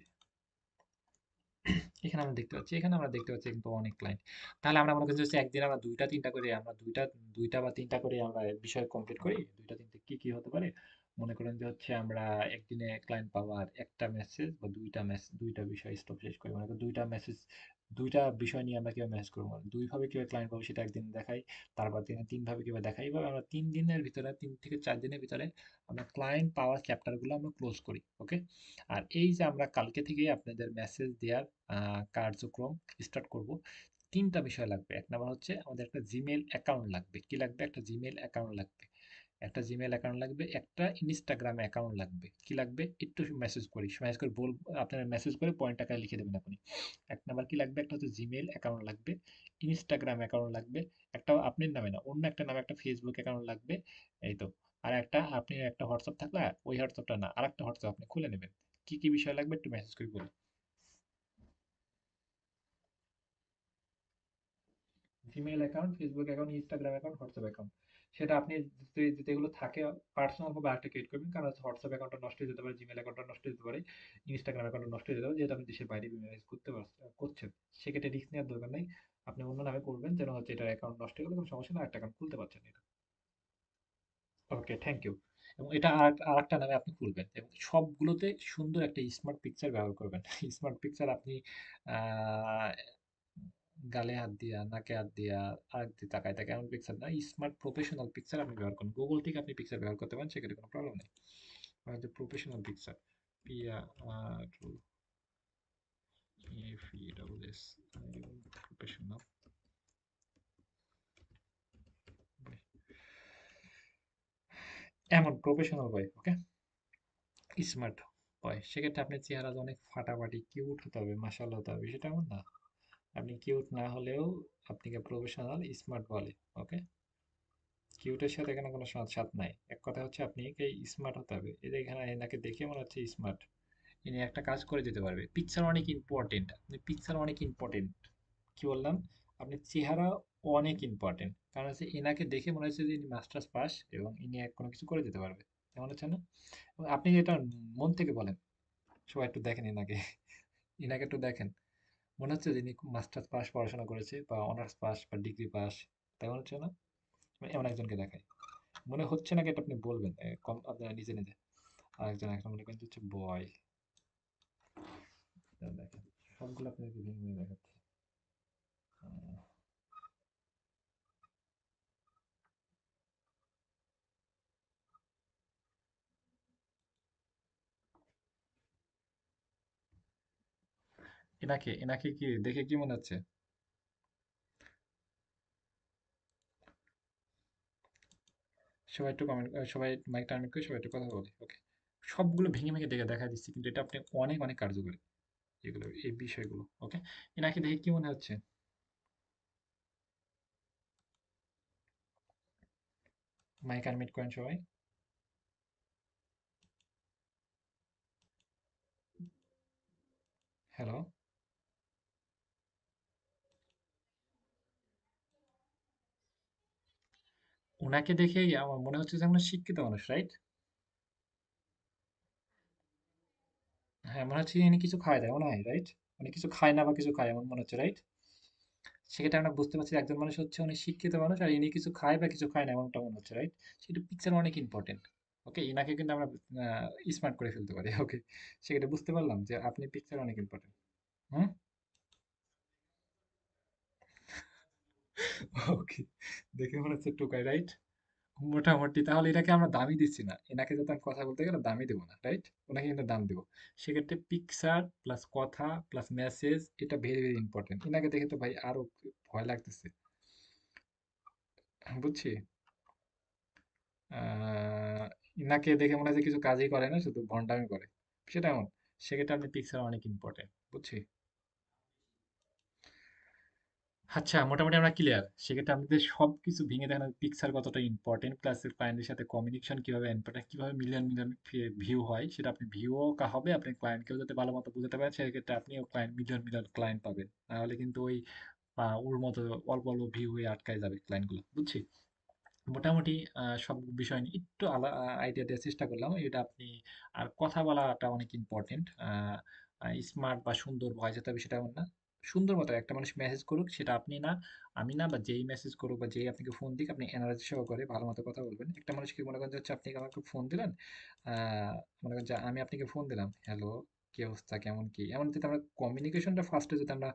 এখানে আমরা দেখতে পাচ্ছি কিন্তু অনেক ক্লায়েন্ট। তাহলে আমরা মনে করছি হচ্ছে একদিন আমরা দুইটা বা তিনটা করে আমরা বিষয় কমপ্লিট করি। দুইটা তিনটে কি কি হতে পারে, মনে করেন যে হচ্ছে আমরা একদিনে ক্লায়েন্ট পাওয়ার একটা মেসেজ বা দুইটা বিষয় স্টপ শেষ করি। মনে করেন দুইটা বিষয় নিয়ে আমরা কিভাবে মেসেজ করবো, মানে দুই ভাবে কিভাবে ক্লায়েন্ট পাবো সেটা একদিন দেখাই। তারপর দিনে তিন ভাবে কিভাবে দেখাই, এইভাবে আমরা 3 দিনের ভিতরে, 3 থেকে 4 দিনের ভিতরে আমরা ক্লায়েন্ট পাওয়ার চ্যাপ্টার গুলো আমরা ক্লোজ করি। ওকে, আর এই যে আমরা কালকে থেকেই আপনাদের মেসেজ দেওয়ার কার্যক্রম স্টার্ট করব। তিনটা বিষয় লাগবে। এক নাম্বার হচ্ছে আমাদের একটা জিমেল অ্যাকাউন্ট লাগবে। কি লাগবে? একটা জিমেল অ্যাকাউন্ট লাগবে। একটা ইনস্টাগ্রাম অ্যাকাউন্ট লাগবে। কি লাগবে? একটু মেসেজ করে আপনারা মেসেজ করে পয়েন্ট আকারে লিখে দেবেন আপনি। এক নাম্বার কি লাগবে? একটা হচ্ছে জিমেল অ্যাকাউন্ট লাগবে, ইনস্টাগ্রাম অ্যাকাউন্ট লাগবে, একটা আপনার নামে না, অন্য একটা নামে একটা ফেসবুক অ্যাকাউন্ট লাগবে। এই তো। আর একটা আপনি একটা হোয়াটসঅ্যাপ থাকলে ওই হোয়াটসঅ্যাপটা না, আরেকটা হোয়াটসঅ্যাপ আপনি খুলে নেবেন। কি কি বিষয় লাগবে একটু মেসেজ করে বলুন। Gmail account, Facebook account, Instagram account, WhatsApp account. সেটা আপনি যদি এগুলো থাকে পার্সোনাল ভাবে আরেকটা ক্রিয়েট করবেন, কারণ হোয়াটসঅ্যাপ অ্যাকাউন্টটা নষ্ট হয়ে যেতে পারে, জিমেইল অ্যাকাউন্টটা নষ্ট হয়ে যেতে পারে, ইনস্টাগ্রাম অ্যাকাউন্টটা নষ্ট হয়ে যেতে পারে, যেহেতু আপনি দেশের বাইরে বিজনেস করছেন। সেক্ষেত্রে রিস্ক নেওয়ার দরকার নেই। আপনি অন্য নামে করবেন, যেন হচ্ছে এটা অ্যাকাউন্ট নষ্ট হয়ে গেলে কোনো সমস্যা না, একটা অ্যাকাউন্ট খুলতে পারছেন এটা। ওকে, থ্যাংক ইউ। এবং এটা আরেকটা নামে আপনি খুলবেন এবং সবগুলোতে সুন্দর একটা স্মার্ট পিকচার ব্যবহার করবেন। স্মার্ট পিকচার আপনি আহ, গালে হাত দিয়া, নাকে হাত দিয়া, আরেক দিয়ে তাকায় থাকে এমন পিকচার না, স্মার্ট প্রফেশনাল পিকচার আপনি ব্যবহার করুন। গুগল থেকে আপনি পিকচার ব্যবহার করতে পারেন, সেক্ষেত্রে কোনো প্রবলেম নেই। আর যে প্রফেশনাল পিকচার, পিয়া এফ ই এস, প্রফেশনাল, এমন প্রফেশনাল বয়। ওকে, স্মার্ট বয়, সেক্ষেত্রে আপনার চেহারা যে অনেক ফাটাফাটি কিউট হতে হবে, মাশাআল্লাহ হতে হবে, সেটা এমন না। আপনি কিউট না হলেও আপনাকে প্রফেশনাল স্মার্ট বলে। ওকে, কিউটের সাথে এখানে কোনো সাত নাই। এক কথা হচ্ছে আপনি স্মার্ট হতে হবে। এই যে এখানে এনাকে দেখে মনে হচ্ছে স্মার্ট, ইনি একটা কাজ করে যেতে পারবে। পিকচার অনেক ইম্পর্টেন্ট, আপনি পিকচার অনেক ইম্পর্টেন্ট। কি বললাম? আপনার চেহারা অনেক ইম্পর্টেন্ট, কারণ হচ্ছে এনাকে দেখে মনে হচ্ছে যে ইনি মাস্টার্স পাস এবং ইনি কোনো কিছু করে যেতে পারবে, এমন হচ্ছে না? এবং আপনি এটা মন থেকে বলেন, সবাই একটু দেখেন এনাকে, এনাকে একটু দেখেন, মনে হচ্ছে যে ইনি মাস্টার্স পাস পড়াশোনা করেছে বা অনার্স পাস বা ডিগ্রি পাস, তেমন হচ্ছে না? এমন একজনকে দেখায়, মনে হচ্ছে নাকি এটা আপনি বলবেন কম আপনারা নিজে নিজে। আরেকজন একটা মনে করেন যে হচ্ছে বয়, দেখেন সবগুলো আপনাকে ভেঙে ভেঙে দেখাচ্ছে। আহ, এনাকে এনাকে কি দেখে কি মনে হচ্ছে? সবাই একটু কমেন্ট, সবাই মাইক টার্মিট করে সবাই একটু কথা বলে। ওকে, সবগুলো ভেঙে ভেঙে দেখে দেখা দিচ্ছি, কিন্তু এটা আপনি অনেক অনেক কার্যকরী, এগুলো এই বিষয়গুলো। ওকে, এনাকে দেখে কি মনে হচ্ছে? মাইক আনমিট করেন সবাই। হ্যালো। ওনাকে দেখেই আমার মনে হচ্ছে যে আমরা শিক্ষিত মানুষ, রাইট? হ্যাঁ, মনে হচ্ছে ইনি কিছু খায়, তাই মনে হয়, রাইট? উনি কিছু খায় না বা কিছু খায় এমন মনে হচ্ছে, রাইট? সেক্ষেত্রে আমরা বুঝতে পারছি যে একজন মানুষ হচ্ছে উনি শিক্ষিত মানুষ, আর ইনি কিছু খায় বা কিছু খায় না এমনটা মনে হচ্ছে, রাইট? সেটা পিকচার অনেক ইম্পর্টেন্ট। ওকে, ইনাকে কিন্তু আমরা স্মার্ট করে ফেলতে পারি। ওকে, সেক্ষেত্রে বুঝতে পারলাম যে আপনি পিকচার অনেক ইম্পর্টেন্ট। হুম। ওকে, দেখে মনে হচ্ছে টোকাই, রাইট? মোটামুটি তাহলে এটাকে আমরা দামই দিচ্ছি না, এনাকে যাতে আমি কথা বলতে গেলে দামই দেবো না, রাইট? ওনাকে কিন্তু দাম দিব। সেক্ষেত্রে পিকচার প্লাস কথা প্লাস মেসেজ, এটা ভেরি ভেরি ইম্পর্টেন্ট। এনাকে দেখে তো ভাই আরো ভয় লাগতেছে, বুঝছি। আহ ইনাকে দেখে মনে হয় যে কিছু কাজই করে না, শুধু ভন্ডামি করে, সেটা এমন। সেক্ষেত্রে আপনি পিকচার অনেক ইম্পর্টেন্ট, বুঝছি। আচ্ছা, মোটামুটি আমরা ক্লিয়ার। সেক্ষেত্রে আপনাদের সবকিছু ভেঙে দেখানো, পিকচার কতটা ইম্পর্টেন্ট, প্লাস ক্লায়েন্টের সাথে কমিউনিকেশন কিভাবে ইম্পর্টেন্ট, কিভাবে মিলিয়ন মিলিয়ন ভিউ হয়, সেটা আপনি ভিউও হবে, আপনি ক্লায়েন্টকেও যাতে ভালো মতো বুঝাতে পারেন, সেক্ষেত্রে আপনিও ক্লায়েন্ট মিলিয়ন মিলিয়ন ক্লায়েন্ট পাবেন। নাহলে কিন্তু ওই ওর মতো অল্প অল্প ভিউ হয়ে আটকায় যাবে ক্লায়েন্টগুলো, বুঝছি। মোটামুটি সব বিষয় নিয়ে একটু আইডিয়া দেওয়ার চেষ্টা করলাম। এটা আপনি, আর কথা বলাটা অনেক ইম্পর্টেন্ট। স্মার্ট বা সুন্দর ভয়েস, এটা বিষয়টা এমন না। সুন্দর মতো একটা মানুষ মেসেজ করুক, সেটা আপনি না, আমি না, বা যেই মেসেজ করুক বা যেই আপনাকে ফোন দিক, আপনি এনার্জি সহকারে ভালো মতো কথা বলবেন। একটা মানুষকে মনে করেন যে হচ্ছে আপনি আমাকে ফোন দিলেন, মনে করেন যে আমি আপনাকে ফোন দিলাম, হ্যালো, কি অবস্থা, কেমন কি, এমন যদি আমরা কমিউনিকেশনটা ফার্স্টে যদি আমরা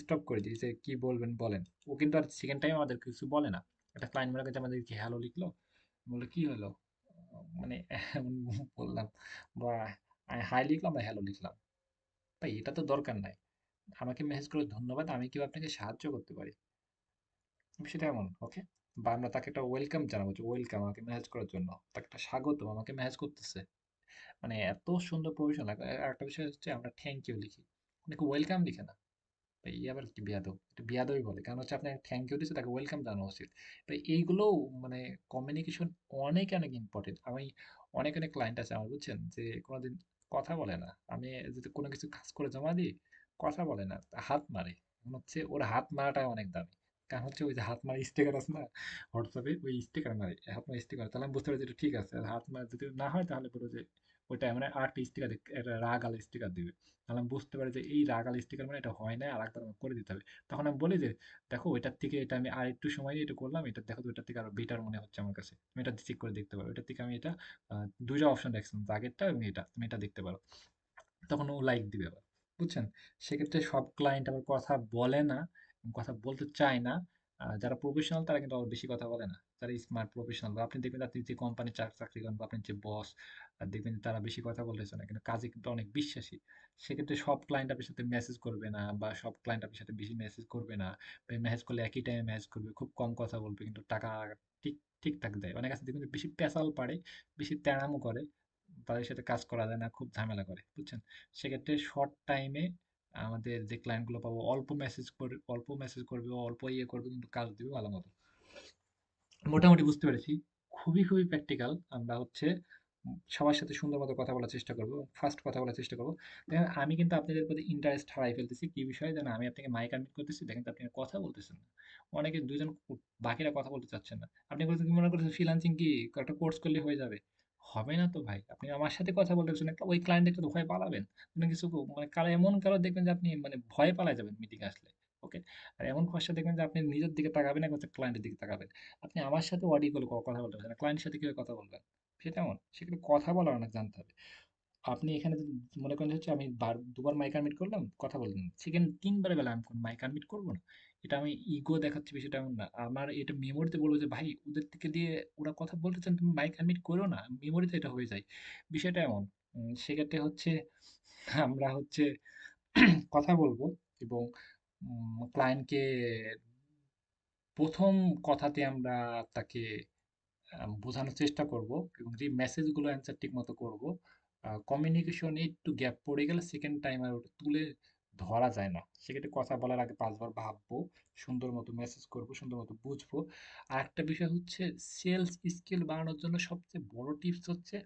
স্টপ করে দিই যে কি বলবেন বলেন, ও কিন্তু আর সেকেন্ড টাইম আমাদের কিছু বলে না। একটা ক্লায়েন্ট মনে করেন যে আমাদেরকে হ্যালো লিখলো, বললো কি হলো, মানে এমন বললাম, বা হাই লিখলাম বা হ্যালো লিখলাম, ভাই এটা তো দরকার নাই। আমাকে মেসেজ করে ধন্যবাদ, আমি কিভাবে আপনাকে সাহায্য করতে পারি, সেটা এমন, ওকে। বা আমরা তাকে একটা ওয়েলকাম জানাবো, যে ওয়েলকাম আমাকে মেসেজ করার জন্য, তাকে একটা স্বাগত, আমাকে মেসেজ করতেছে, মানে এত সুন্দর প্রফেশনাল। একটা বিষয় হচ্ছে আমরা থ্যাংক ইউ লিখি, অনেকে ওয়েলকাম লিখে না। তো এই আবার কি বিয়াদব, এটা বিয়াদবই বলে, কারণ হচ্ছে আপনি থ্যাংক ইউ দিচ্ছে, তাকে ওয়েলকাম জানানো উচিত। তো এইগুলো মানে কমিউনিকেশন অনেক অনেক ইম্পর্টেন্ট। আমি অনেক অনেক ক্লায়েন্ট আছে আমার, বুঝছেন, যে কোনোদিন কথা বলে না। আমি যদি কোনো কিছু কাজ করে জমা দিই, কথা বলে না, হাত মারে। মনে হচ্ছে ওর হাত মারাটাই অনেক দামি। কারণ হচ্ছে ওই যে হাত মারা স্টিকার আছে না হোয়াটসঅ্যাপে, ওই স্টিকার মারে, হাত মারা স্টিকার, তাহলে আমি বুঝতে পারি যে এটা ঠিক আছে। আর হাত মারা যদি না হয়, তাহলে বলো যে ওইটা মানে আরেকটা স্টিকার, একটা রাগ আলা স্টিকার দিবে। তাহলে আমি বুঝতে পারি যে এই রাগাল স্টিকার মানে এটা হয় না, আর একবার আমাকে করে দিতে হবে। তখন আমি বলি যে দেখো, ওইটার থেকে এটা আমি আর একটু সময় নিয়ে এটা করলাম, এটা দেখো তো, ওইটার থেকে আরো বেটার মনে হচ্ছে আমার কাছে, তুমি এটা চেক করে দেখতে পারো, ওইটার থেকে আমি এটা দুইটা অপশন রাখছিলাম, আগেরটা এবং এটা, তুমি এটা দেখতে পারো। তখন ও লাইক দিবে আবার, বুঝছেন। সেক্ষেত্রে সব ক্লায়েন্ট আবার কথা বলে না, কথা বলতে চায় না। যারা প্রফেশনাল তারা কিন্তু আবার বেশি কথা বলে না, যারা স্মার্ট প্রফেশনাল, বা আপনি দেখবেন আপনি যে কোম্পানি চাকরি করেন, বা আপনি যে বস, দেখবেন যে তারা বেশি কথা বলতেছে না, কিন্তু কাজে কিন্তু অনেক বিশ্বাসী। সেক্ষেত্রে সব ক্লায়েন্ট আপনার সাথে মেসেজ করবে না, বা সব ক্লায়েন্ট আপনার সাথে বেশি মেসেজ করবে না, মেসেজ করলে একই টাইমে মেসেজ করবে, খুব কম কথা বলবে, কিন্তু টাকা ঠিক ঠিকঠাক দেয়। অনেক আছে দেখবেন যে বেশি পেশাল পারে, বেশি তেড়ামো করে, তাদের সাথে কাজ করা যায় না, খুব ঝামেলা করে, বুঝছেন। সেক্ষেত্রে শর্ট টাইমে আমাদের যে ক্লায়েন্টগুলো পাবো, অল্প মেসেজ করবে, অল্প ইয়ে করবে, কিন্তু কাজ দিবে ভালো মতো। মোটামুটি বুঝতে পেরেছি। খুবই খুবই প্র্যাকটিক্যাল। আমরা হচ্ছে সবার সাথে সুন্দর মতো কথা বলার চেষ্টা করবো, ফার্স্ট কথা বলার চেষ্টা করবো। দেখেন আমি কিন্তু আপনাদের প্রতি ইন্টারেস্ট হারাই ফেলতেছি, কি বিষয়ে যেন, আমি আপনাকে মাইক আনমিউট করতেছি, দেখেন তো আপনি কথা বলতেছেন না। অনেকে দুজন বাকিরা কথা বলতে চাচ্ছেন না। আপনি বলছেন, মনে করছেন ফ্রিল্যান্সিং কি একটা কোর্স করলে হয়ে যাবে? হবে না তো ভাই। আপনি আমার সাথে কথা বলতেছেন, একটা ওই ক্লায়েন্ট দেখলে তো ভয় পালাবেন। মানে কিছু মানে কারো এমন কারো দেখবেন যে আপনি মানে ভয় পালায় যাবেন মিটিং আসলে। ওকে। আর এমন খসড়া দেখবেন যে আপনি নিজের দিকে তাকাবেন, এক হচ্ছে ক্লায়েন্টের দিকে তাকাবেন। আপনি আমার সাথে অডিও কলে কথা বলতে পারছেন না, ক্লায়েন্টের সাথে কিভাবে কথা বলবেন? সেটা এমন, সেক্ষেত্রে কথা বলা অনেক জানতে হবে। আপনি এখানে যদি মনে করেন হচ্ছে আমি দুবার মাইক আনমিট করলাম, কথা বললাম, সেখানে তিনবারের বেলা আমি কোন মাইক আনমিট করবো না। এটা আমি ইগো দেখাচ্ছি বিষয়টা এমন না। আমার এটা মেমোরিতে বলবো যে ভাই, ওদের থেকে দিয়ে ওরা কথা বলতে চান, তুমি মাইক আনমিট করো না, মেমোরিতে এটা হয়ে যায়, বিষয়টা এমন। সেক্ষেত্রে হচ্ছে আমরা হচ্ছে কথা বলবো, এবং ক্লায়েন্টকে প্রথম কথাতে আমরা তাকে বোঝানোর চেষ্টা করব, এবং যে মেসেজগুলো অ্যান্সার ঠিক মতো করবো। কমিউনিকেশনে একটু গ্যাপ পড়ে গেলে সেকেন্ড টাইম আর ওটা তুলে ধরা যায় না। সেক্ষেত্রে কথা বলার আগে ৫ বার ভাববো, সুন্দর মতো মেসেজ করব, সুন্দর মতো বুঝবো। আর একটা বিষয় হচ্ছে, সেলস স্কিল বাড়ানোর জন্য সবচেয়ে বড় টিপস হচ্ছে,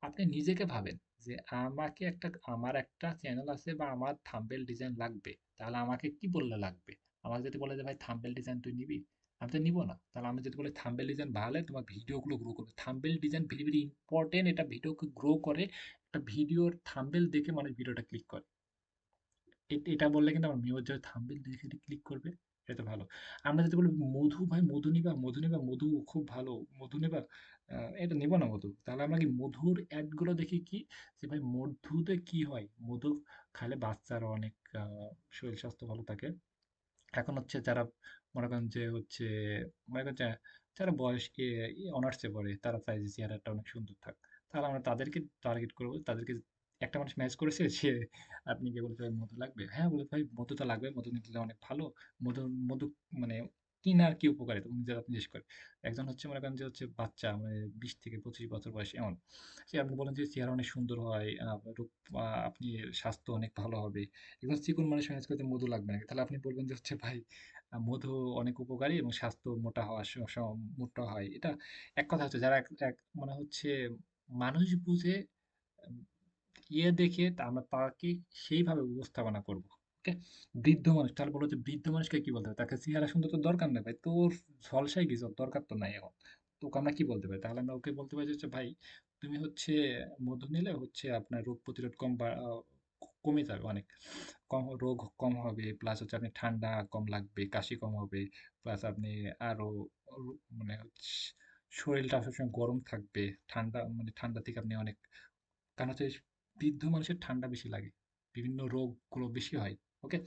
আপনি নিজেকে ভাবেন যে আমার একটা চ্যানেল আছে, বা আমার থাম্বনেল ডিজাইন লাগবে, তাহলে আমাকে কি বললে লাগবে? আমাকে যদি বলে যে ভাই থাম্বনেল ডিজাইন তুই নিবি, আমি তো নিব না। তাহলে আমি যদি বলি থাম্বনেল ডিজাইন ভালো, তোমার ভিডিওগুলো গ্রো করবে। Thumbnail design very very important, এটা ভিডিওকে গ্রো করে। একটা ভিডিওর থাম্বনেল দেখে মানুষ ভিডিওটা ক্লিক করে। এটা বললে কিন্তু আমার মেয়ের যারা থাম্বনেল দেখে ক্লিক করবে, এটা তো ভালো। আমরা যদি বলি মধু ভাই, মধু নিবা, মধু নিবা, মধু খুব ভালো, মধু নিবা, এটা নিব না মধু। তাহলে আমরা কি মধুর অ্যাড গুলো দেখি কি, যে ভাই মধুতে কি হয়, মধু খাইলে বাচ্চারা অনেক শরীর স্বাস্থ্য ভালো থাকে। এখন হচ্ছে যারা মনে করেন যে হচ্ছে, মনে করেন যে যারা বয়স অনার্সে পড়ে তারা চায় যে চেহারাটা অনেক সুন্দর থাক। তাহলে আমরা তাদেরকে টার্গেট করব। তাদেরকে একটা মানুষ ম্যাচ করেছে সে আপনি কি বলতে ভাই মধু লাগবে? হ্যাঁ, বলে ভাই মধু তো লাগবে। মধু নিলে অনেক ভালো। মধু মধু মানে কিনার কি উপকারিতা? উনি যারা জিজ্ঞেস করে। একজন হচ্ছে মনে করেন যে হচ্ছে বাচ্চা মানে ২০ থেকে ২৫ বছর বয়স এমন। সে আপনি বলেন যে চেহারা অনেক সুন্দর হয়, রূপ আপনি স্বাস্থ্য অনেক ভালো হবে। একজন চিকন মানুষের ম্যাচ করতে মধু লাগবে নাকি? তাহলে আপনি বলবেন যে হচ্ছে ভাই মধু অনেক উপকারী এবং স্বাস্থ্য মোটা হওয়া মোটা হয়। এটা এক কথা হচ্ছে যারা এক মানে হচ্ছে মানুষ বুঝে উম দেখে আমরা তাকে সেইভাবে উপস্থাপনা করব। ওকে? বৃদ্ধ মানুষ তাহলে বলব যে বৃদ্ধ মানুষকে কি বলতে হবে? তাকে চেহারা সুন্দর তো দরকার নাই ভাই। তোর ঝলসাই কিছু দরকার তো নাই এখন। তোকে আমরা কি বলতে পারি? তাহলে আমরা ওকে বলতে পারি যে হচ্ছে ভাই তুমি হচ্ছে মধু নিলে হচ্ছে আপনার রোগ প্রতিরোধ কম কমে যাবে অনেক। রোগ কম হবে প্লাস হচ্ছে আপনি ঠান্ডা কম লাগবে, কাশি কম হবে। প্লাস আপনি আরো মানে হচ্ছে শরীরটা সবসময় গরম থাকবে। ঠান্ডা থেকে আপনি অনেক কারণ হচ্ছে বৃদ্ধ মানুষের ঠান্ডা বেশি লাগে। বিভিন্ন রোগগুলো বেশি হয়। ওকে?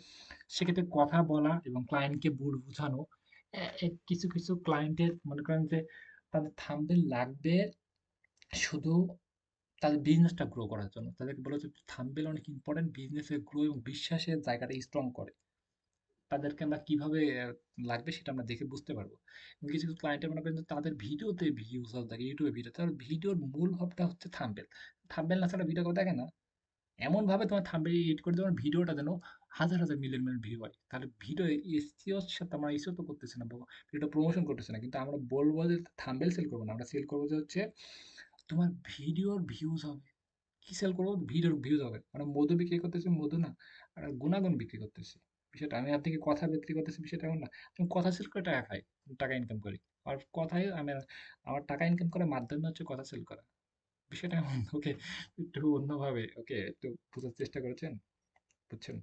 সেক্ষেত্রে কথা বলা এবং ক্লায়েন্টকে বোঝানো কিছু ক্লায়েন্টের মনে করেন যে তাদের থাম্বনেল লাগবে শুধু তাদের বিজনেসটা গ্রো করার জন্য। তাদেরকে বলা হচ্ছে থাম্বনেল অনেক ইম্পোর্টেন্ট বিজনেসের গ্রো এবং বিশ্বাসের জায়গাটা স্ট্রং করে। তাদেরকে আমরা কিভাবে লাগবে সেটা আমরা দেখে বুঝতে পারবো। এবং কিছু ক্লায়েন্টের মনে করেন যে তাদের ভিডিওতে ভিউজ থাকে ইউটিউবে ভিডিও। তার ভিডিওর মূল ভাবটা হচ্ছে থাম্বনেল। থাম্বনেল না ছাড়া ভিডিও কেউ দেখে না। এমনভাবে তোমার থাম্বনেল এডিট করে দেবে ভিডিওটা যেন হাজার হাজার মিলিয়ন ভিউ হয়। তাহলে ভিডিও এসইওর সাথে আমরা এসইও তো করতেছি না, ভিডিওটা প্রমোশন করতেছি না। কিন্তু আমরা বলবো যে থাম্বনেল সেল করবো না। আমরা সেল করবো যে হচ্ছে তোমার ভিডিওর ভিউজ হবে। কি সেল করবো? ভিডিওর ভিউজ হবে। মানে মধু বিক্রি করতেছি মধু না, আর গুণাগুণ বিক্রি করতেছি। বিষয়টা আমি আপনাকে কথা বিক্রি করতেছি বিষয়টা এমন না। আমি কথা সেল করে টাকা খাই, টাকা ইনকাম করি। আর কথাই আমি আমার টাকা ইনকাম করার মাধ্যমে হচ্ছে কথা সেল করা। বিষয়টা এমন ওকে একটু অন্যভাবে ওকে একটু বোঝার চেষ্টা করেছেন, বুঝছেন?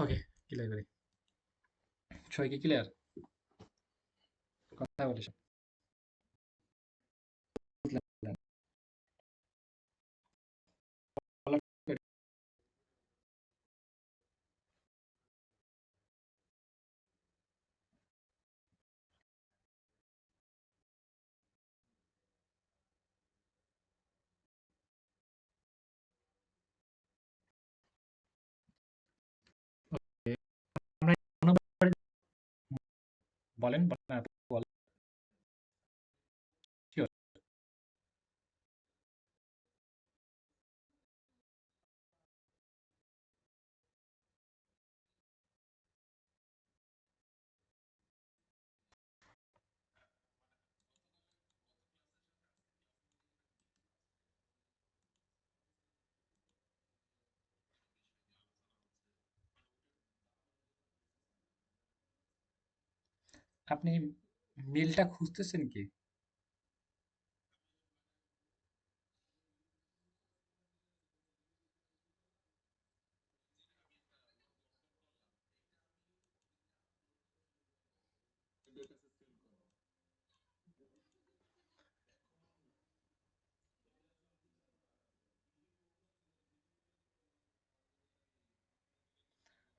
ওকে, ক্লিয়ার করি। সবাই কি ক্লিয়ার? কথা বলে বুঝলেন? বলার আমরা বলেন বলেন আপনি বলেন। Sure. আপনি মিলটা খুঁজতেছেন কি?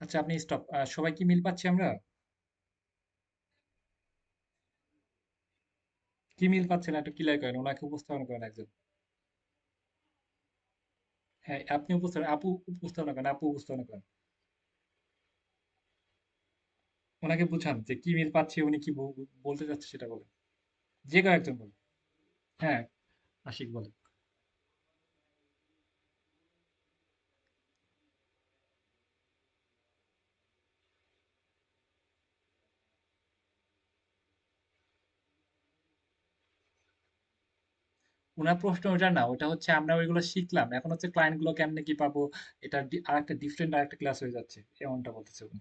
আচ্ছা আপনি স্টপ। সবাই কি মিল পাচ্ছি আমরা? কি মিল পাচ্ছেন একটু ক্লিয়ার করেন, ওনাকে উপস্থাপনা করেন একজন। হ্যাঁ, আপনি আপু উপস্থাপনা করেন, আপু উপস্থাপনা করেন। ওনাকে বুঝান যে কি মিল পাচ্ছে, উনি কি বলতে চাচ্ছে সেটা বলেন। যে কেউ একজন বলেন। হ্যাঁ, আশিক বলেন। উনার প্রশ্ন ওটা না, ওটা হচ্ছে আমরা ওইগুলো শিখলাম, এখন হচ্ছে ক্লায়েন্ট গুলো কেমনে কি পাবো, এটা আরেকটা ডিফারেন্ট আরেকটা ক্লাস হয়ে যাচ্ছে, এমনটা বলতেছে উনি।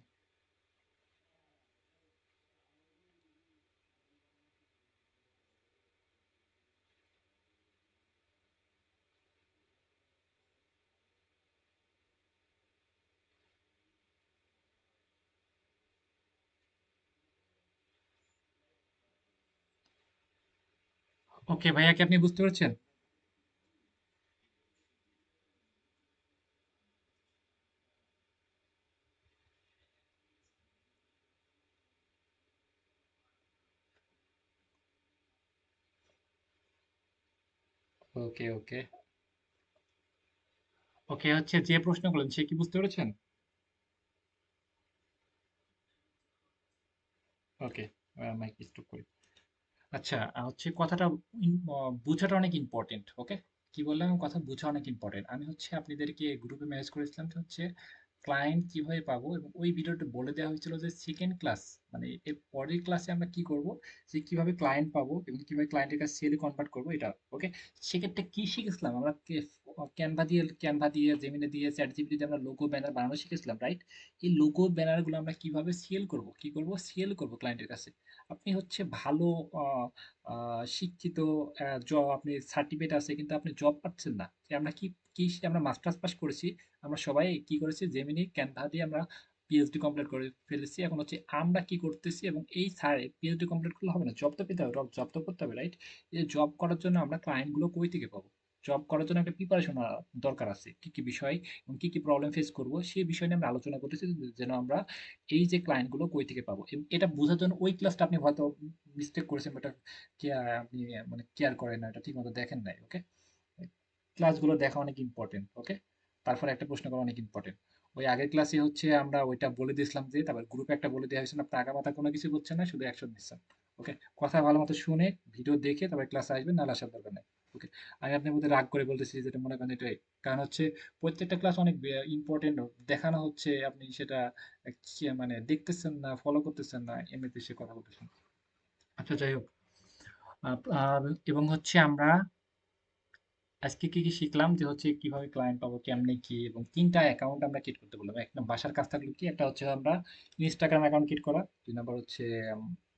ওকে ভাইয়া, কি আপনি বুঝতে পারছেন? ওকে ওকে ওকে, হচ্ছে যে প্রশ্ন করলেন সে কি বুঝতে পেরেছেন? ওকে, মাইক স্টপ করি। আচ্ছা, হচ্ছে কথাটা বোঝাটা অনেক ইম্পর্টেন্ট। ওকে, কি বললাম? কথা বোঝা অনেক ইম্পর্টেন্ট। আমি হচ্ছে আপনাদেরকে গ্রুপে মেসেজ করেছিলাম যে হচ্ছে ক্লায়েন্ট কিভাবে পাবো, এবং ওই ভিডিওটা বলে দেওয়া হয়েছিল যে সেকেন্ড ক্লাস, মানে এর পরের ক্লাসে আমরা কি করব, যে কিভাবে ক্লায়েন্ট পাবো এবং কিভাবে ক্লায়েন্টের কাছে সেলে কনভার্ট করবো এটা। ওকে, সেক্ষেত্রে কি শিখেছিলাম আমরা? ক্যানভা দিয়ে জেমিনি দিয়ে চ্যাট জিপিটি দিয়ে আমরা লোগো ব্যানার বানানো শিখেছিলাম, রাইট? এই লোগো ব্যানার গুলো আমরা কিভাবে সেল করব, কি করব, সেল করব ক্লায়েন্টের কাছে। আপনি হচ্ছে ভালো আহ, শিক্ষিত, আপনি সার্টিফিকেট আছে কিন্তু আপনি জব পাচ্ছেন না, যে আমরা কি কি আমরা মাস্টার্স পাস করেছি, আমরা সবাই কি করেছি, জেমিনি ক্যানভা দিয়ে আমরা পিএইচডি কমপ্লিট করে ফেলেছি। এখন হচ্ছে আমরা কি করতেছি, এবং এই স্যার পিএইচডি কমপ্লিট করলে হবে না, জব তো পেতে হবে, জব তো করতে হবে, রাইট? এই জব করার জন্য আমরা ক্লায়েন্ট গুলো কই থেকে পাবো? জব করার জন্য একটা প্রিপারেশন দরকার আছে, কি কি বিষয় এবং কি কি প্রবলেম ফেস করব সেই বিষয় নিয়ে আমরা আলোচনা করতেছি, যেন আমরা এই যে ক্লায়েন্ট গুলো কই থেকে পাবো এবং এটা বোঝার জন্য ওই ক্লাসটা আপনি হয়তো মিস্টেক করেছেন, বাট কেয়ার আপনি মানে কেয়ার করেন না, এটা ঠিক মতো দেখেন নাই। ওকে, ক্লাসগুলো দেখা অনেক ইম্পর্টেন্ট। ওকে, তারপরে একটা প্রশ্ন করা অনেক ইম্পর্টেন্ট। ওই আগের ক্লাসে হচ্ছে আমরা ওইটা বলে দিয়েছিলাম, যে তারপর গ্রুপে একটা বলে দেওয়া হয়েছিল, আপনি আগা মাথা কোনো কিছু করছেন না, শুধু অ্যাকশন নিচ্ছেন। ওকে, কথা ভালো মতো শুনে ভিডিও দেখে তারপর ক্লাসে আসবেন, নাহলে আসার দরকার নেই। ওকে, আমি আপনার মধ্যে রাগ করে বলতেছি যেটা মনে করেন এটাই, কারণ হচ্ছে প্রত্যেকটা ক্লাস অনেক ইম্পর্টেন্ট দেখানো হচ্ছে, আপনি সেটা মানে দেখতেছেন না, ফলো করতেছেন না, এমনিতে সে কথা বলতেছেন। আচ্ছা, যাই হোক। এবং হচ্ছে আমরা আজকে কি কি শিখলাম, যে হচ্ছে কিভাবে ক্লায়েন্ট পাবো, কেমনে কি, এবং তিনটা অ্যাকাউন্ট আমরা ক্রিয়েট করতে বললাম। এক নম্বর বাসার কাজ থাকলো কি, একটা হচ্ছে আমরা ইনস্টাগ্রাম অ্যাকাউন্ট ক্রিয়েট করা, দুই নম্বর হচ্ছে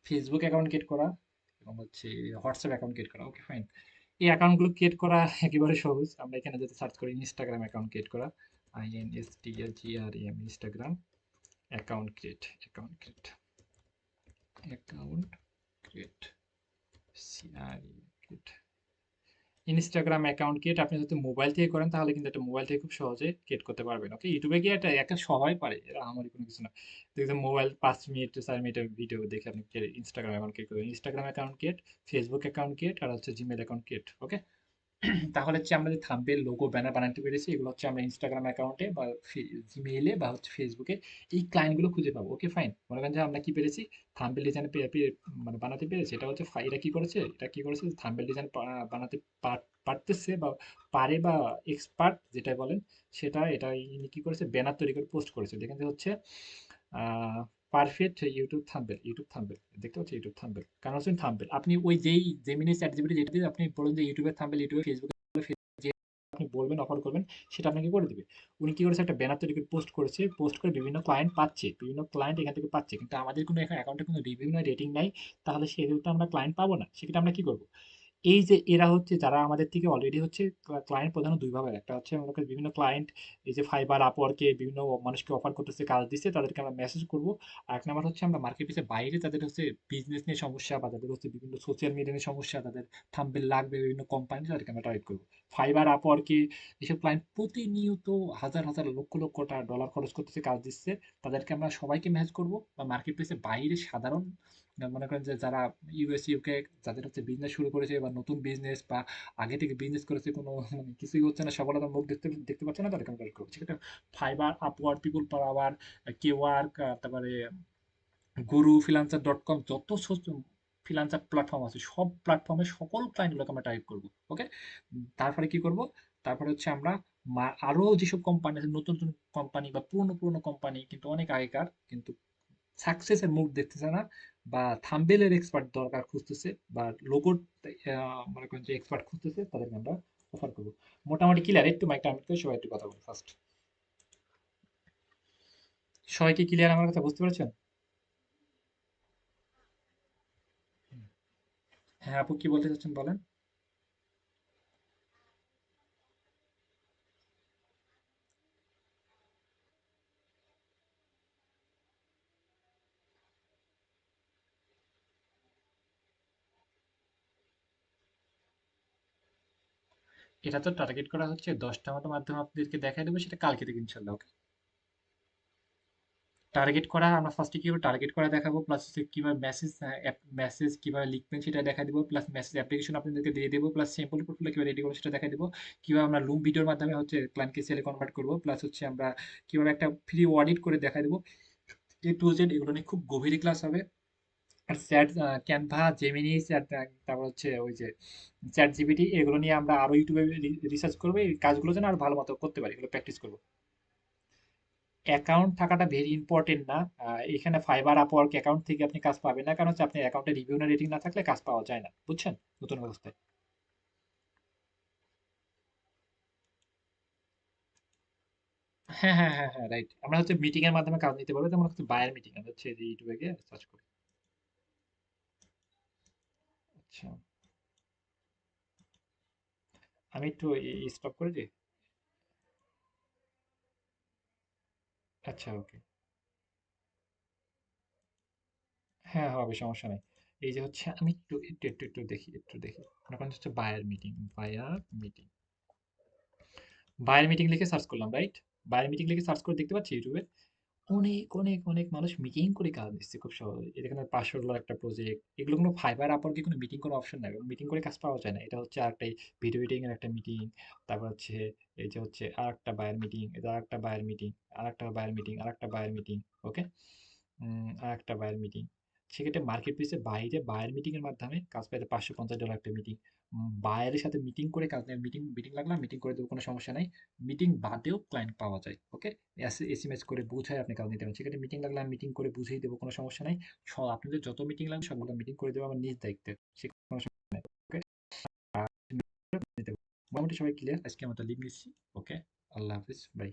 ফেসবুক অ্যাকাউন্ট ক্রিয়েট করা, এবং হচ্ছে হোয়াটসঅ্যাপ অ্যাকাউন্ট ক্রিয়েট করা। ওকে, ফাইন। এই অ্যাকাউন্টগুলো ক্রিয়েট করা একেবারে সহজ। আমরা এখানে যদি সার্চ করি ইনস্টাগ্রাম অ্যাকাউন্ট ক্রিয়েট করা, INSTAGRAM, Instagram account create, create. Instagram account create আপনি যদি মোবাইল থেকে করেন তাহলে কিন্তু এটা মোবাইল থেকে খুব সহজে ক্রিয়েট করতে পারবেন। ওকে, ইউটিউবে গিয়ে এটা একা সবাই পারে, এরা আমারই কোনো কিছু না। দেখবেন মোবাইল 5 মিনিট 4 মিনিটের ভিডিও দেখে আপনি ইনস্টাগ্রাম অ্যাকাউন্ট ক্রিয়েট করবেন। Instagram account create, Facebook account create, আর হচ্ছে জিমেল অ্যাকাউন্ট ক্রিয়েট। ওকে, তাহলে হচ্ছে আমরা যে থাম্বনেল, লোগো, ব্যানার বানাতে পেরেছি, এগুলো হচ্ছে আমরা ইনস্টাগ্রাম অ্যাকাউন্টে বা জিমেইলে বা হচ্ছে ফেসবুকে এই ক্লায়েন্ট গুলো খুঁজে পাবো। ওকে, ফাইন। মনে করেন যে আমরা কি পেরেছি, থাম্বনেল ডিজাইন মানে বানাতে পেরেছি। এটা হচ্ছে এটা কি করেছে থাম্বনেল ডিজাইন বানাতে পারতেছে বা পারে, বা এক্সপার্ট যেটা বলেন সেটা, এটা ইনি কি করেছে, ব্যানার তৈরি করে পোস্ট করেছে। দেখেন যে হচ্ছে পারফেক্ট ইউটিউব থাম্বনেল দেখতে পাচ্ছি, ইউটিউব থাম্বনেল কারণ হচ্ছে থাম্বনেল আপনি ওই যেই জেমিনি চ্যাট জিপিটি যেটা দিয়ে আপনি বলেন যে ইউটিউবের থাম্বনেল, ইউটিউবে ফেসবুকে যে আপনি বলবেন অফার করবেন, সেটা আপনাকে করে দিবে। উনি কি করেছে, একটা ব্যানার তৈরি করে পোস্ট করেছে, পোস্ট করে বিভিন্ন ক্লায়েন্ট পাচ্ছে, বিভিন্ন ক্লায়েন্ট এখান থেকে পাচ্ছে, কিন্তু আমাদের কোনো এখানে অ্যাকাউন্টে কোনো রিভিউ নাই, রেটিং নাই, তাহলে সেক্ষেত্রে আমরা ক্লায়েন্ট পাবো না। সেক্ষেত্রে আমরা কি করবো, এই যে এরা হচ্ছে যারা আমাদের থেকে অলরেডি হচ্ছে ক্লায়েন্ট প্রধানত দুই ভাবে, একটা হচ্ছে আমাদের বিভিন্ন ক্লায়েন্ট এই যে ফাইবার, আপওয়ার্কে বিভিন্ন মানুষকে অফার করতেছে, কাজ দিচ্ছে, তাদেরকে আমরা মেসেজ করব। আর এক নাম্বার হচ্ছে আমরা মার্কেট প্লেসের বাইরে যাদের হচ্ছে বিজনেস নিয়ে সমস্যা, বা যাদের হচ্ছে বিভিন্ন সোশ্যাল মিডিয়া নিয়ে সমস্যা, তাদের থাম্বনেল লাগবে বিভিন্ন কোম্পানি, তাদেরকে আমরা টার্গেট করবো। ফাইবার, আপওয়ার্কে এসব ক্লায়েন্ট প্রতিনিয়ত হাজার হাজার লক্ষ লক্ষ টাকা ডলার খরচ করতেছে, কাজ দিচ্ছে, তাদেরকে আমরা সবাইকে মেসেজ করব। বা মার্কেট প্লেসের বাইরে সাধারণ মনে করেন যে যারা ইউএস, ইউকে, যাদের হচ্ছে বিজনেস শুরু করেছে বা নতুন বিজনেস, বা আগে থেকে বিজনেস করেছে, কোনো মানে কিছুই হচ্ছে না, সফলতার মুখ দেখতে দেখতে পাচ্ছে না, তাদেরকে আমরা টার্গেট করবো। সেক্ষেত্রে ফাইবার, আপওয়ার্ড, পিপল পাওয়ার, কে ওয়ার্ক, তারপরে গুরু, ফ্রিল্যান্সার.com, যত ফ্রিল্যান্সার প্ল্যাটফর্ম আছে সব প্ল্যাটফর্মে সকল ক্লায়েন্টগুলোকে আমরা টার্গেট করবো। ওকে, তারপরে কি করব, তারপরে হচ্ছে আমরা আরো যেসব কোম্পানি আছে, নতুন নতুন কোম্পানি বা পুরনো পুরনো কোম্পানি কিন্তু অনেক আগেকার, কিন্তু সাকসেসের মুখ দেখতেছে না, বা থাম্বেলের এক্সপার্ট দরকার খুঁজতেছে, বা লোগোর মনে করেন যে এক্সপার্ট খুঁজতেছে, তাদেরকে আমরা অফার করবো। মোটামুটি ক্লিয়ার? একটু মাইকটা আমি সবাই একটু কথা বলি ফার্স্ট। সবাই কি ক্লিয়ার? আমার কথা বুঝতে পেরেছেন? হ্যাঁ আপু, কি বলতে চাচ্ছেন বলেন। এটা তো টার্গেট করা হচ্ছে 10টা মতো মাধ্যমে আপনাদেরকে দেখাই দেবো, সেটা কালকে থেকে ইনশাল্লাহ। ওকে, টার্গেট করা আমরা ফার্স্টে কি টার্গেট করা দেখাবো, প্লাস হচ্ছে কিভাবে মেসেজ কিভাবে লিখবেন সেটা দেখা দিব, প্লাস মেসেজ অ্যাপ্লিকেশন আপনাদেরকে দিয়ে দেবো, প্লাস সিম্পল পোর্টফোলিও কিভাবে রেডি করবো সেটা দেখা দিব, কিভাবে আমরা লুম ভিডিওর মাধ্যমে হচ্ছে ক্লায়েন্টকে সেলে কনভার্ট করবো, প্লাস হচ্ছে আমরা কিভাবে একটা ফ্রি অডিট করে দেখা দেবো। এ টু জেড এগুলো নিয়ে খুব গভীর ক্লাস হবে। আর চ্যাট, ক্যানভা, জেমিনি, চ্যাট, তারপর হচ্ছে ওই যে চ্যাট জিপিটি, এগুলো নিয়ে আমরা আরো ইউটিউবে রিসার্চ করবো, এই কাজগুলো যেন আরো ভালো মতো করতে পারি, এগুলো প্র্যাকটিস করবো। অ্যাকাউন্ট থাকাটা ভেরি ইম্পর্টেন্ট না। এখানে ফাইবার আপওয়ার্ক অ্যাকাউন্ট থেকে আপনি কাজ পাবেন না, কারণ হচ্ছে আপনি অ্যাকাউন্টে রিভিউ না রেটিং না থাকলে কাজ পাওয়া যায় না, বুঝছেন, নতুন ব্যবস্থায়। হ্যাঁ হ্যাঁ হ্যাঁ হ্যাঁ, রাইট। আমরা হচ্ছে মিটিং এর মাধ্যমে কাজ নিতে পারবো, যেমন হচ্ছে বায়ার মিটিং, আমরা হচ্ছে ইউটিউবে গিয়ে সার্চ করি। আচ্ছা, আমি একটু স্টপ করে দিই। আচ্ছা, ওকে। হ্যাঁ, হবে, সমস্যা নাই। এই যে হচ্ছে আমি একটু দেখি, মনে করেন হচ্ছে বায়ার মিটিং লিখে সার্চ করলাম, রাইট? বায়ার মিটিং লিখে সার্চ করে দেখতে পাচ্ছি ইউটিউবে অনেক অনেক অনেক মানুষ মিটিং করে কাজ দিচ্ছে খুব সহজে। এখানে $500 একটা প্রজেক্ট, এগুলো কোনো ফাইবার আপওয়ার্কে কোনো মিটিং করার অপশন নাই, মিটিং করে কাজ পাওয়া যায় না। এটা হচ্ছে আরেকটা ভিডিও এডিটিং এর একটা মিটিং, তারপর হচ্ছে এই যে হচ্ছে আরেকটা বায়ার মিটিং, এটা আরেকটা বায়ার মিটিং, আরেকটা বায়ার মিটিং, আরেকটা বায়ার মিটিং, ওকে। আরেকটা বায়ার মিটিং। সেক্ষেত্রে মার্কেট প্লেসে বাইরে বায়ার মিটিং এর মাধ্যমে কাজ পাইলে $550 একটা মিটিং। বায়ারের সাথে মিটিং করে কাজ নেই, মিটিং মিটিং লাগলাম, মিটিং করে দেবো, কোনো সমস্যা নাই। মিটিং বাদেও ক্লায়েন্ট পাওয়া যায়, ওকে। এসএমএস করে বুঝায় আপনি কাজ নিতে পারেন, সেক্ষেত্রে মিটিং লাগলে আমি মিটিং করে বুঝিয়ে দেবো, কোনো সমস্যা নাই। আপনাদের যত মিটিং লাগবে সবগুলো মিটিং করে দেবো আমার নিজ দায়িত্বে, সে কোনো সমস্যা নাই, ওকে। আর মোটামুটি সবাই ক্লিয়ার, আজকে আমরা লিভ নিচ্ছি, ওকে। আল্লাহ হাফিজ, বাই।